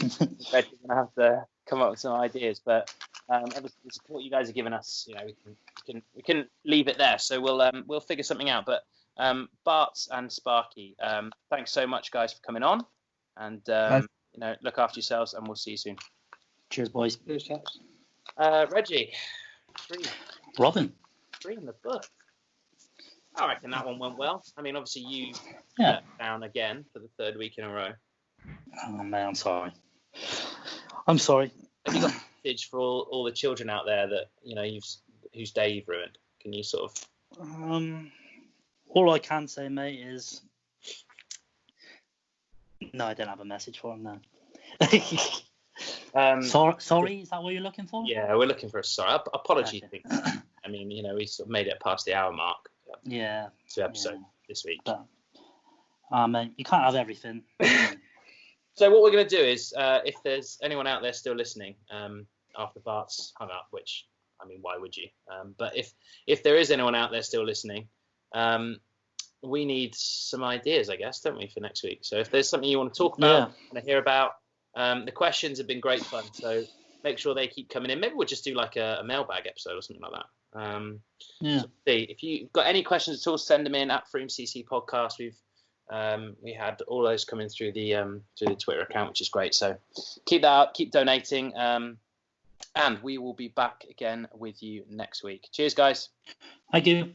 Red are going to have to come up with some ideas, but obviously the support you guys are giving us, we can leave it there. So we'll figure something out. But Bart and Sparky, thanks so much, guys, for coming on, and look after yourselves, and we'll see you soon. Cheers, boys. Cheers, chaps. Reggie, 3. Robin. 3 in the book. I reckon that one went well. I mean, obviously you let down again for the 3rd week in a row. Oh man, I'm sorry. I'm sorry. Have you got a message for all the children out there that whose day you've ruined? Can you sort of? All I can say, mate, is no. I don't have a message for him now. Sorry, is that what you're looking for? Yeah, we're looking for a sorry. Apology. Okay. I mean, we sort of made it past the hour mark. Yeah. 2 episodes this week. But, mate, you can't have everything. So what we're going to do is, if there's anyone out there still listening, after Bart's hung up, which, I mean, why would you? But if there is anyone out there still listening, we need some ideas, I guess, don't we, for next week? So if there's something you want to talk about, want to hear about, the questions have been great fun. So make sure they keep coming in. Maybe we'll just do like a mailbag episode or something like that. So if you've got any questions at all, send them in at Frome CC Podcast. We had all those coming through the Twitter account, which is great. So keep that up, keep donating, and we will be back again with you next week. Cheers, guys. Thank you.